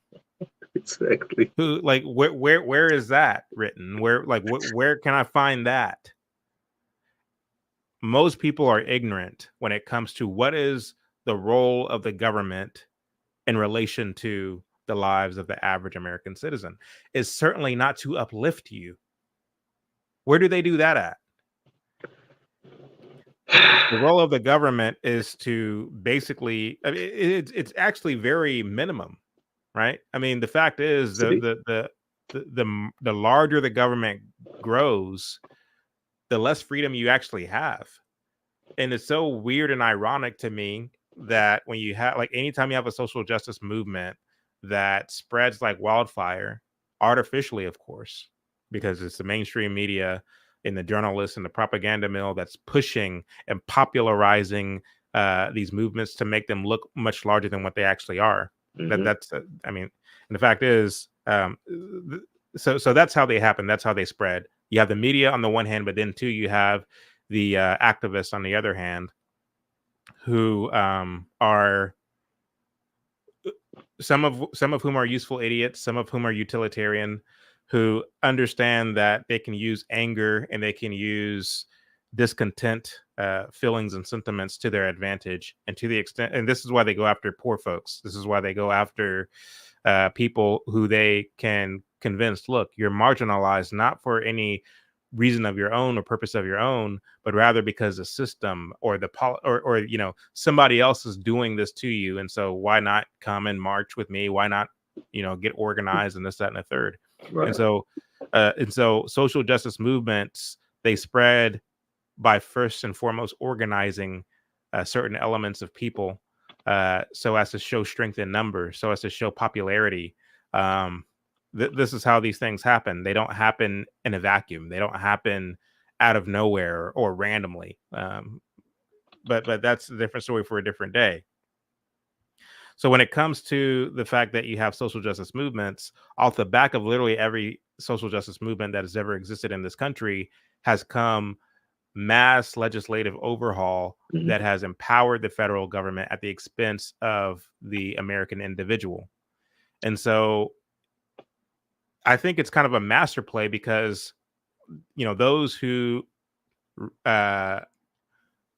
Exactly. Who, like, where is that written? Where can I find that? Most people are ignorant when it comes to what is the role of the government in relation to the lives of the average American citizen. It's certainly not to uplift you. Where do they do that at? The role of the government is to basically, I mean, it's actually very minimum, right? I mean, the fact is the larger the government grows, the less freedom you actually have. And it's so weird and ironic to me that when you have, like, anytime you have a social justice movement that spreads like wildfire, artificially, of course, because it's the mainstream media and the journalists and the propaganda mill that's pushing and popularizing these movements to make them look much larger than what they actually are. That's I mean, and the fact is, so that's how they happen. That's how they spread. You have the media on the one hand, but then too, you have the activists on the other hand, who are some of whom are useful idiots, some of whom are utilitarian, who understand that they can use anger and they can use discontent feelings and sentiments to their advantage, and to the extent, and this is why they go after poor folks. This is why they go after people who they can convince, look, you're marginalized not for any reason of your own or purpose of your own, but rather because the system or the or you know, somebody else is doing this to you, and so why not come and march with me? Why not, you know, get organized and this, that, and the third? Right. And so social justice movements, they spread by first and foremost organizing certain elements of people, so as to show strength in numbers, so as to show popularity. This is how these things happen. They don't happen in a vacuum. They don't happen out of nowhere or randomly. But that's a different story for a different day. So when it comes to the fact that you have social justice movements, off the back of literally every social justice movement that has ever existed in this country has come mass legislative overhaul that has empowered the federal government at the expense of the American individual. And so I think it's kind of a master play because, you know, those who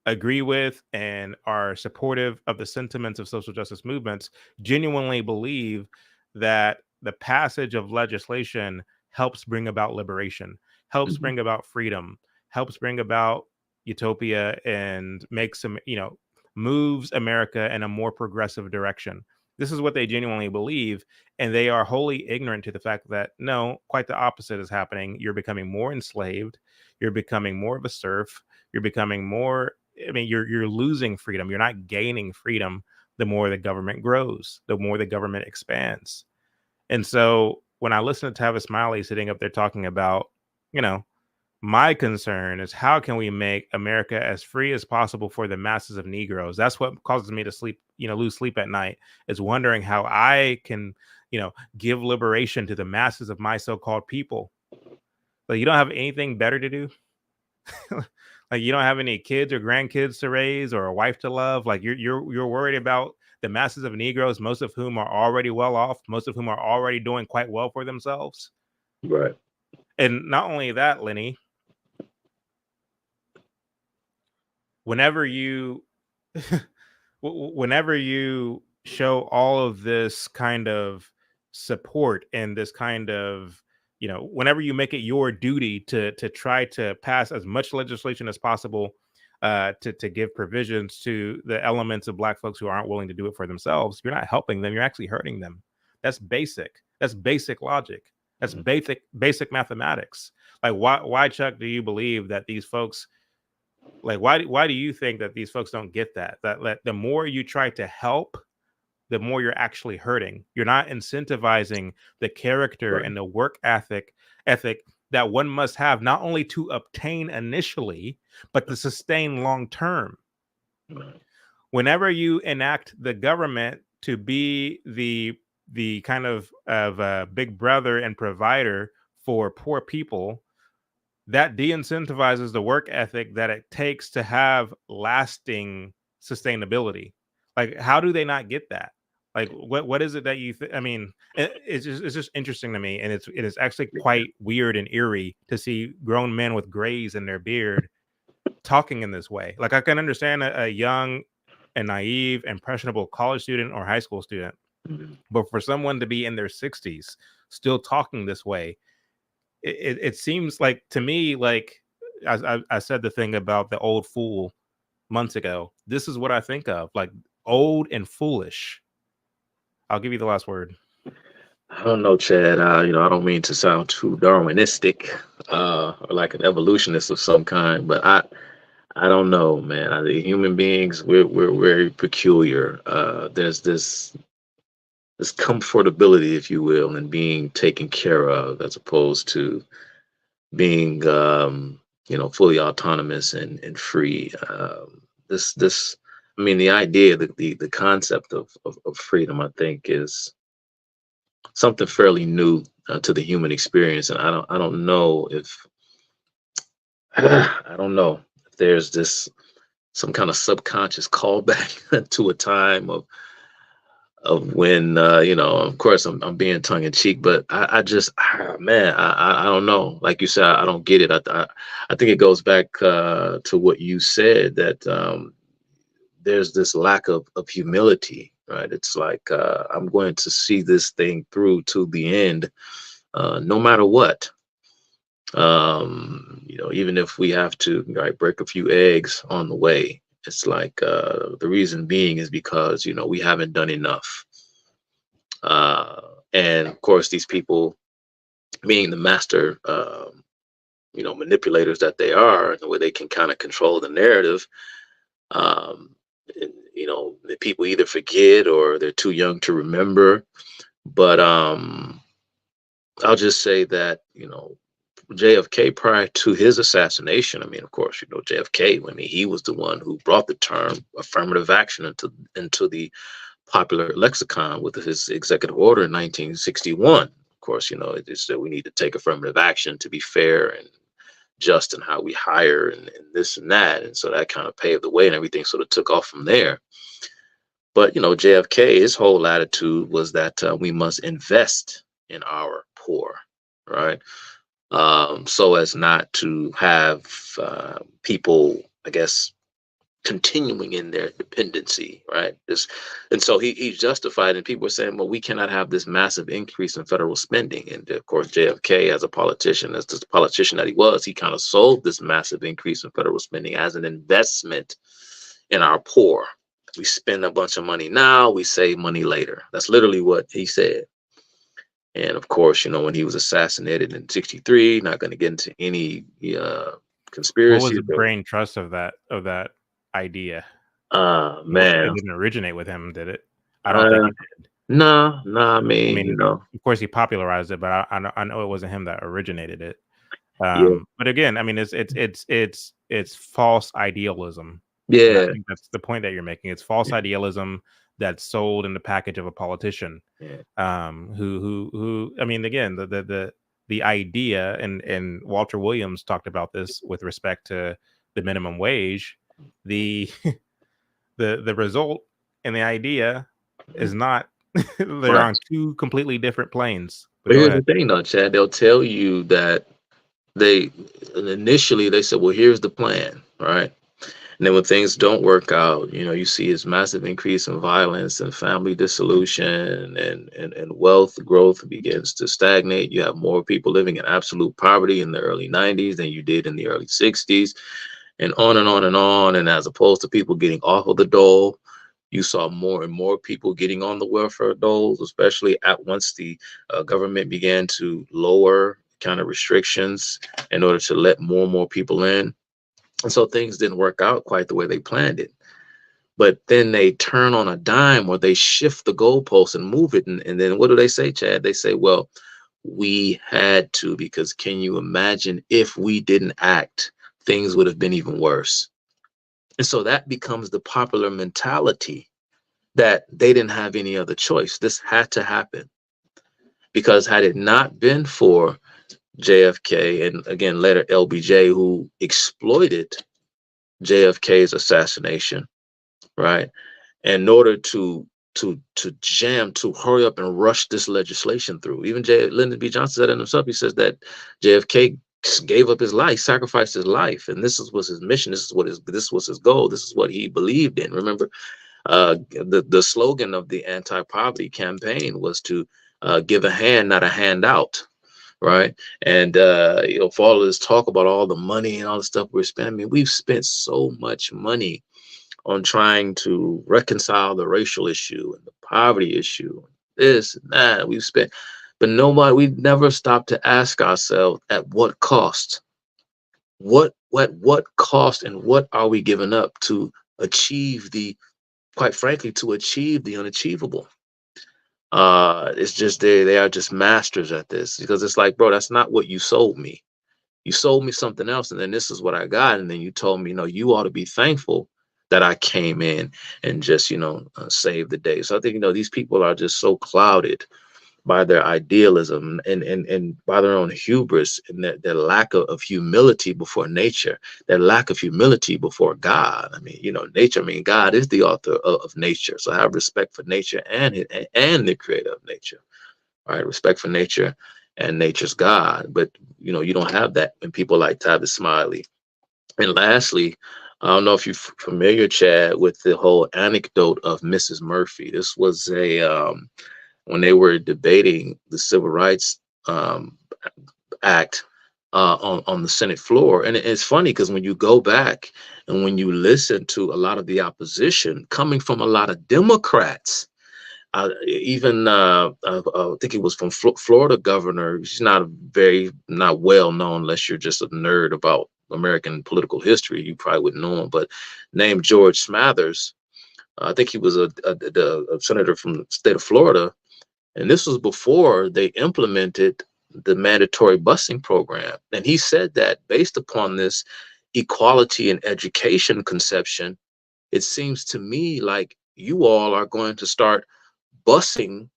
agree with and are supportive of the sentiments of social justice movements genuinely believe that the passage of legislation helps bring about liberation, helps bring about freedom, helps bring about utopia, and makes some, you know, moves America in a more progressive direction. This is what they genuinely believe, and they are wholly ignorant to the fact that no, quite the opposite is happening. You're becoming more enslaved. You're becoming more of a serf. You're becoming more, I mean, you're losing freedom. You're not gaining freedom the more the government grows, the more the government expands. And so when I listen to Tavis Smiley sitting up there talking about, you know, my concern is how can we make America as free as possible for the masses of Negroes? That's what causes me to sleep, you know, lose sleep at night, is wondering how I can, you know, give liberation to the masses of my so-called people. But you don't have anything better to do. Like, you don't have any kids or grandkids to raise or a wife to love. Like, you're worried about the masses of Negroes, most of whom are already well off, most of whom are already doing quite well for themselves. Right. And not only that, Lenny, whenever you show all of this kind of support and this kind of, you know, whenever you make it your duty to try to pass as much legislation as possible to give provisions to the elements of Black folks who aren't willing to do it for themselves, you're not helping them, you're actually hurting them. That's basic logic. That's basic mathematics. Like, why, Chuck, do you believe that these folks, like, why do you think that these folks don't get that the more you try to help, the more you're actually hurting? You're not incentivizing the character and the work ethic that one must have, not only to obtain initially, but to sustain long term. Whenever you enact the government to be the kind of big brother and provider for poor people, that de-incentivizes the work ethic that it takes to have lasting sustainability. Like, how do they not get that? Like, what is it that you I mean, it's just interesting to me, and it is actually quite weird and eerie to see grown men with grays in their beard talking in this way. Like, I can understand a young and naive, impressionable college student or high school student, but for someone to be in their 60s still talking this way, it seems like to me, like I said the thing about the old fool months ago. This is what I think of, like old and foolish. I'll give you the last word. I don't know, Chad. I don't mean to sound too Darwinistic, or like an evolutionist of some kind, but I don't know, man. Human beings, we're very peculiar. There's this comfortability, if you will, in being taken care of, as opposed to being, fully autonomous and free. I mean, the idea, the concept of freedom, I think, is something fairly new to the human experience, and I don't know if I don't know if there's this some kind of subconscious callback to a time of when of course I'm being tongue in cheek, but I just man, I don't know. Like you said, I don't get it. I think it goes back to what you said, that there's this lack of humility, right? It's like, I'm going to see this thing through to the end, no matter what. Even if we have to, right, break a few eggs on the way. It's like, the reason being is because we haven't done enough, and of course these people, being the master manipulators that they are, the way they can kind of control the narrative, the people either forget or they're too young to remember. But I'll just say that JFK, prior to his assassination, I mean, of course, JFK, I mean, he was the one who brought the term affirmative action into the popular lexicon with his executive order in 1961. Of course, it is that we need to take affirmative action to be fair and just in how we hire and this and that. And so that kind of paved the way, and everything sort of took off from there. But, JFK, his whole attitude was that we must invest in our poor, right? So as not to have people, I guess, continuing in their dependency, right? And so he justified, and people were saying, well, we cannot have this massive increase in federal spending. And of course, JFK, as the politician that he was, he kind of sold this massive increase in federal spending as an investment in our poor. We spend a bunch of money now, we save money later. That's literally what he said. And of course, when he was assassinated in '63, not going to get into any conspiracy. What was the brain trust of that idea? Man, it didn't originate with him, did it? I don't think it did. No. I mean, of course he popularized it, but I know it wasn't him that originated it. Yeah. But again, I mean, it's false idealism. Yeah, I think that's the point that you're making. It's false idealism that's sold in the package of a politician. Yeah. Who I mean, again, the idea, and Walter Williams talked about this with respect to the minimum wage. The result and the idea is not they're on two completely different planes. But here's the thing though, Chad, they'll tell you that initially they said, well, here's the plan, right? And then when things don't work out, you see this massive increase in violence and family dissolution, and wealth growth begins to stagnate. You have more people living in absolute poverty in the early 90s than you did in the early 60s, and on and on and on. And as opposed to people getting off of the dole, you saw more and more people getting on the welfare doles, especially once the government began to lower kind of restrictions in order to let more and more people in. And so things didn't work out quite the way they planned it. But then they turn on a dime, or they shift the goalposts and move it. And then what do they say, Chad? They say, well, we had to, because can you imagine if we didn't act, things would have been even worse. And so that becomes the popular mentality, that they didn't have any other choice. This had to happen. Because had it not been for JFK, and again later LBJ, who exploited JFK's assassination right? In order to hurry up and rush this legislation through. Even Lyndon B. Johnson said it himself. He says that JFK gave up his life, sacrificed his life, and this was his mission. This was his goal. This is what he believed in. Remember, the slogan of the anti-poverty campaign was to give a hand, not a handout. Right. And, for all of this talk about all the money and all the stuff we're spending, I mean, we've spent so much money on trying to reconcile the racial issue and the poverty issue, this and that we've spent, but we've never stopped to ask ourselves at what cost? What cost, and what are we giving up to achieve quite frankly, to achieve the unachievable? It's just they are just masters at this, because it's like, bro, that's not what you sold me. You sold me something else, and then this is what I got, and then you told me, no, you ought to be thankful that I came in and just saved the day. So I think these people are just so clouded by their idealism and by their own hubris, and their lack of humility before nature, their lack of humility before God. I mean, nature, God is the author of nature. So have respect for nature and the creator of nature. All right, respect for nature and nature's God. But you don't have that in people like Tavis Smiley. And lastly, I don't know if you're familiar, Chad, with the whole anecdote of Mrs. Murphy. This was when they were debating the Civil Rights Act on the Senate floor. And it's funny because when you go back and when you listen to a lot of the opposition coming from a lot of Democrats, even I think it was from Florida governor. He's not well known unless you're just a nerd about American political history. You probably wouldn't know him, but named George Smathers. I think he was a senator from the state of Florida. And this was before they implemented the mandatory busing program. And he said that based upon this equality in education conception, it seems to me like you all are going to start busing,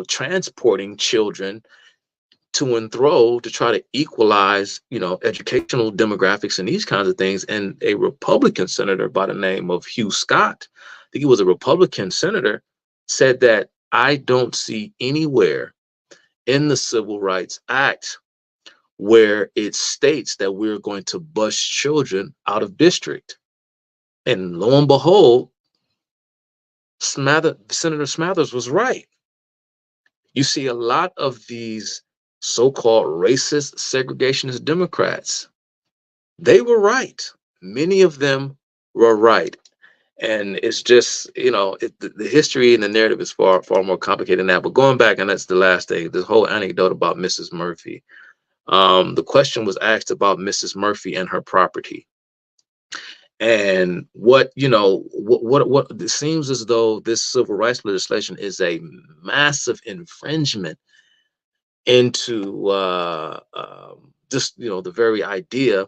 transporting children to and fro to try to equalize, educational demographics and these kinds of things. And a Republican senator by the name of Hugh Scott, I think he was a Republican senator, said that I don't see anywhere in the Civil Rights Act where it states that we're going to bus children out of district. And lo and behold, Senator Smathers was right. You see a lot of these so-called racist segregationist Democrats. They were right. Many of them were right. And it's just, the history and the narrative is far, far more complicated than that. But going back, and that's the last thing, this whole anecdote about Mrs. Murphy. The question was asked about Mrs. Murphy and her property. And what it seems as though this civil rights legislation is a massive infringement into just, the very idea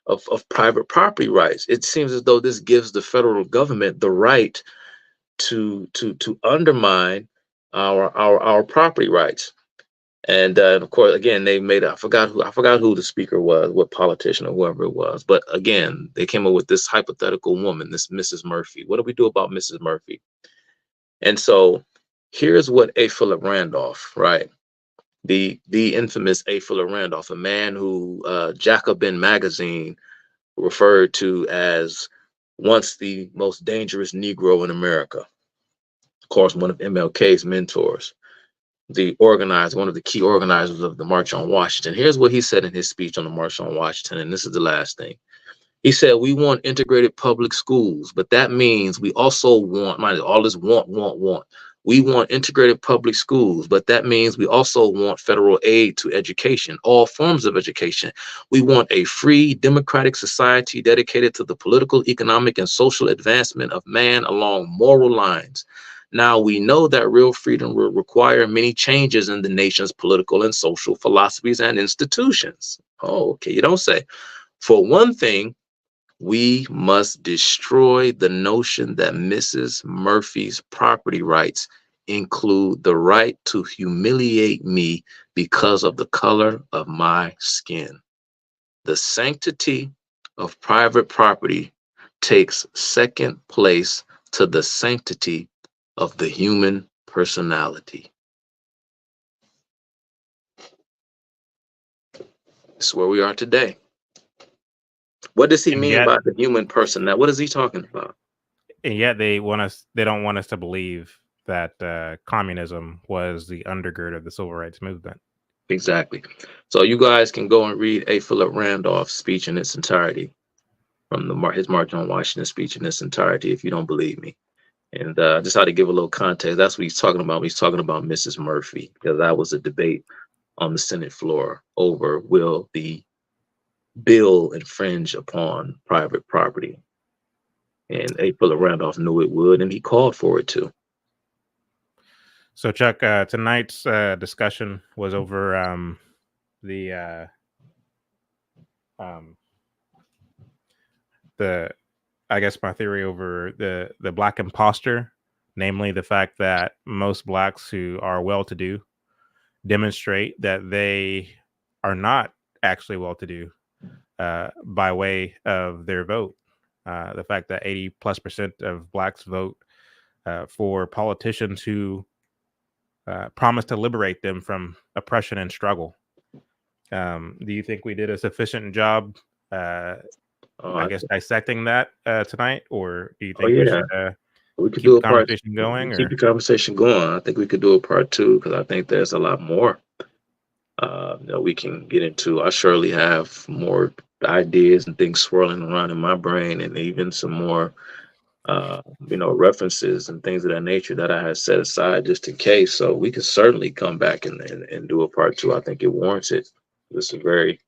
of private property rights. It seems as though this gives the federal government the right to undermine our property rights. And of course, again, they made I forgot who the speaker was, what politician or whoever it was. But again, they came up with this hypothetical woman, this Mrs. Murphy. What do we do about Mrs. Murphy? And so here's what A. Philip Randolph, right? The infamous A. Philip Randolph, a man who Jacobin magazine referred to as once the most dangerous Negro in America. Of course, one of MLK's mentors, one of the key organizers of the March on Washington. Here's what he said in his speech on the March on Washington, and this is the last thing. He said, we want integrated public schools, but that means we also want, all this want. We want integrated public schools, but that means we also want federal aid to education, all forms of education. We want a free, democratic society dedicated to the political, economic, and social advancement of man along moral lines. Now, we know that real freedom will require many changes in the nation's political and social philosophies and institutions. Oh, okay, you don't say. For one thing, we must destroy the notion that Mrs. Murphy's property rights include the right to humiliate me because of the color of my skin. The sanctity of private property takes second place to the sanctity of the human personality. This is where we are today. What does he And mean yet, by the human personality? What is he talking about? and yet they don't want us to believe that communism was the undergird of the civil rights movement. Exactly. So you guys can go and read A. Philip Randolph's speech in its entirety, from his March on Washington speech in its entirety, if you don't believe me. And just how to give a little context, that's what he's talking about. He's talking about Mrs. Murphy, because that was a debate on the Senate floor over will the bill infringe upon private property. And A. Philip Randolph knew it would, and he called for it too. So, Chuck, tonight's discussion was over the I guess my theory over the Black imposter, namely the fact that most Blacks who are well-to-do demonstrate that they are not actually well-to-do by way of their vote. The fact that 80+% of Blacks vote for politicians who promise to liberate them from oppression and struggle. Do you think we did a sufficient job, I guess, dissecting that tonight, or do you think we should we could keep do the a part. conversation going? Keep the conversation going. I think we could do a part 2, because I think there's a lot more that we can get into. I surely have more ideas and things swirling around in my brain, and even some more references and things of that nature that I had set aside just in case. So we could certainly come back and do a part 2. I think it warrants it. This is a very,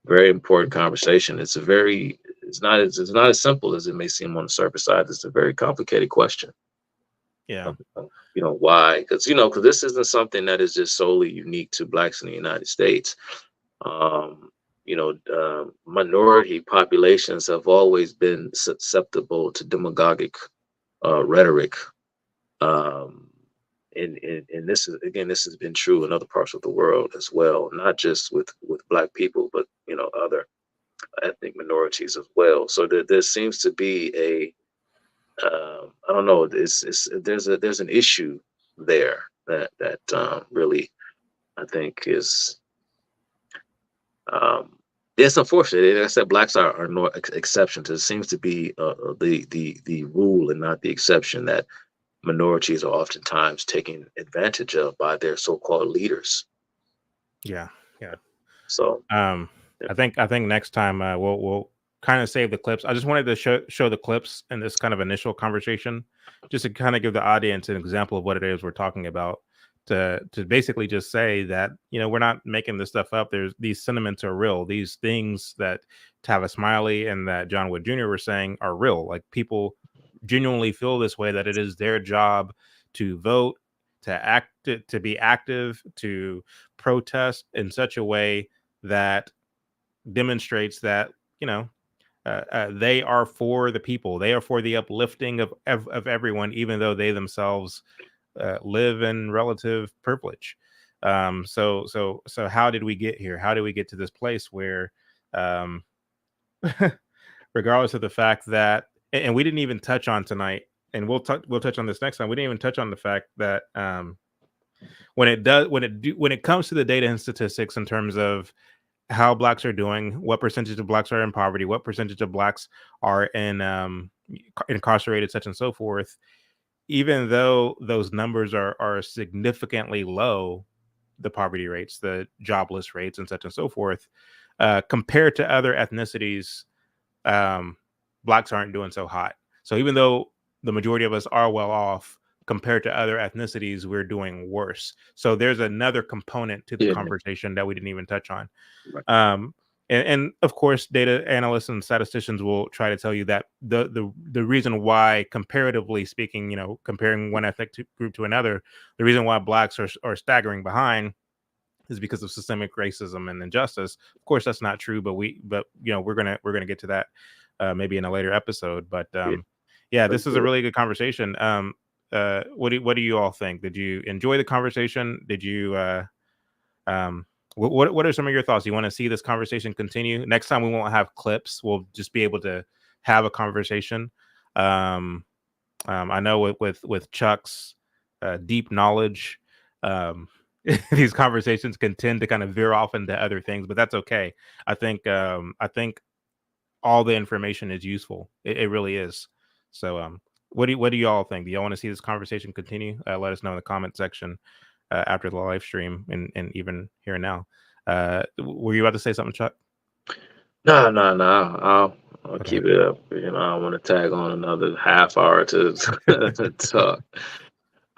very important conversation. It's not as simple as it may seem on the surface side. It's a very complicated question. Yeah. Why? Because this isn't something that is just solely unique to Blacks in the United States. Minority populations have always been susceptible to demagogic rhetoric. And this has been true in other parts of the world as well, not just with Black people, but other ethnic minorities as well. So there seems to be I don't know. There's an issue there that really, I think, is it's unfortunate. Like I said, Blacks are no exceptions. It seems to be the rule and not the exception that minorities are oftentimes taken advantage of by their so-called leaders. Yeah. So I think next time we'll kind of save the clips. I just wanted to show the clips in this kind of initial conversation, just to kind of give the audience an example of what it is we're talking about. To basically just say that we're not making this stuff up. These sentiments are real. These things that Tavis Smiley and that John Wood Jr. were saying are real. Like, people genuinely feel this way, that it is their job to vote, to act, to be active, to protest in such a way that demonstrates that they are for the people. They are for the uplifting of everyone, even though they themselves live in relative privilege. So how did we get here? How did we get to this place where, regardless of the fact that, and we didn't even touch on tonight, and we'll touch on this next time. We didn't even touch on the fact that when it comes to the data and statistics in terms of how Blacks are doing, what percentage of Blacks are in poverty, what percentage of Blacks are in incarcerated, such and so forth. Even though those numbers are significantly low, the poverty rates, the jobless rates, and such and so forth, compared to other ethnicities, Blacks aren't doing so hot. So even though the majority of us are well off, compared to other ethnicities, we're doing worse. So there's another component to the conversation that we didn't even touch on. Right. And of course, data analysts and statisticians will try to tell you that the reason why, comparatively speaking, comparing one ethnic group to another, the reason why Blacks are staggering behind is because of systemic racism and injustice. Of course, that's not true, but we're gonna get to that maybe in a later episode. But this is a really good conversation. What do you all think? Did you enjoy the conversation? Did you what are some of your thoughts? You want to see this conversation continue? Next time we won't have clips. We'll just be able to have a conversation. I know with Chuck's deep knowledge, these conversations can tend to kind of veer off into other things, but that's okay. I think all the information is useful. It really is. So what do you all think? Do y'all want to see this conversation continue? Let us know in the comment section after the live stream and even here and now. Were you about to say something, Chuck? No. I'll Okay. keep it up. I don't want to tag on another half hour to talk.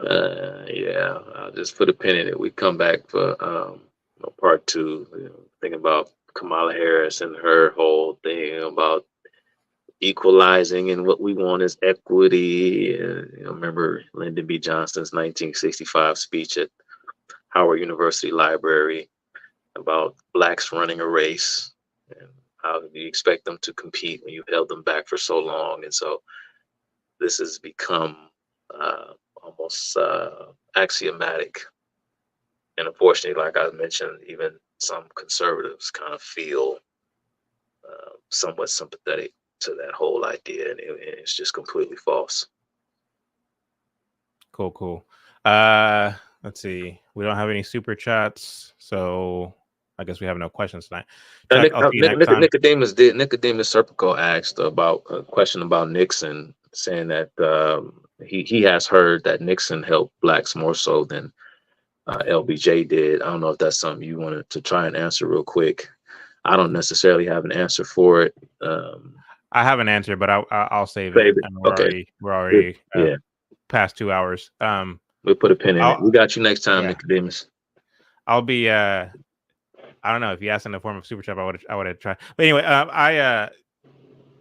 Yeah, I'll just put a pin in it. We come back for part 2. Thinking about Kamala Harris and her whole thing about equalizing, and what we want is equity. Remember Lyndon B. Johnson's 1965 speech at Howard University Library about blacks running a race, and how do you expect them to compete when you held them back for so long? And so this has become almost axiomatic. And unfortunately, like I mentioned, even some conservatives kind of feel somewhat sympathetic to that whole idea, and it's just completely false. Cool. Let's see. We don't have any super chats, so I guess we have no questions tonight. Chuck, I'll see you next time. Nicodemus Serpico asked about a question about Nixon, saying that he has heard that Nixon helped blacks more so than LBJ did. I don't know if that's something you wanted to try and answer real quick. I don't necessarily have an answer for it. I have an answer, but I'll save it. We're already past 2 hours. We'll put a pin in it. We got you next time, Nicodemus. I'll be I don't know if you asked in the form of super chat, I would have tried. But anyway,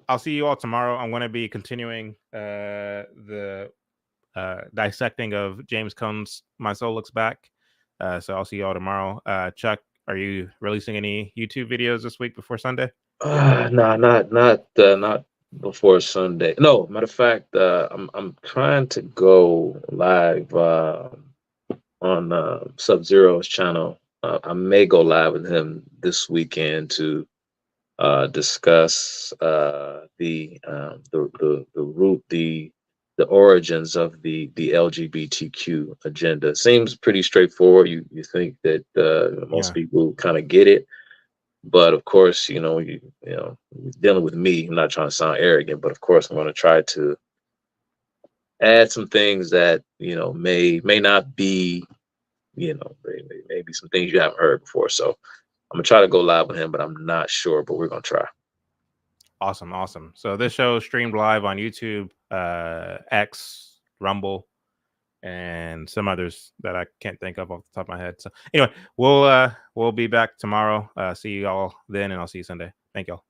I'll see you all tomorrow. I'm going to be continuing the dissecting of James Cone's "My Soul Looks Back." So I'll see you all tomorrow. Chuck, are you releasing any YouTube videos this week before Sunday? No, not before Sunday. No, matter of fact, I'm trying to go live on Sub-Zero's channel. I may go live with him this weekend to discuss the origins of the LGBTQ agenda. Seems pretty straightforward. You think that most people kind of get it, but of course, you know, dealing with me, I'm not trying to sound arrogant, but of course, I'm going to try to add some things that may not be, maybe some things you haven't heard before. So I'm gonna try to go live with him, but I'm not sure, but we're gonna try. Awesome. So this show is streamed live on YouTube, X, Rumble, and some others that I can't think of off the top of my head. So anyway, we'll be back tomorrow. See you all then, and I'll see you Sunday. Thank y'all.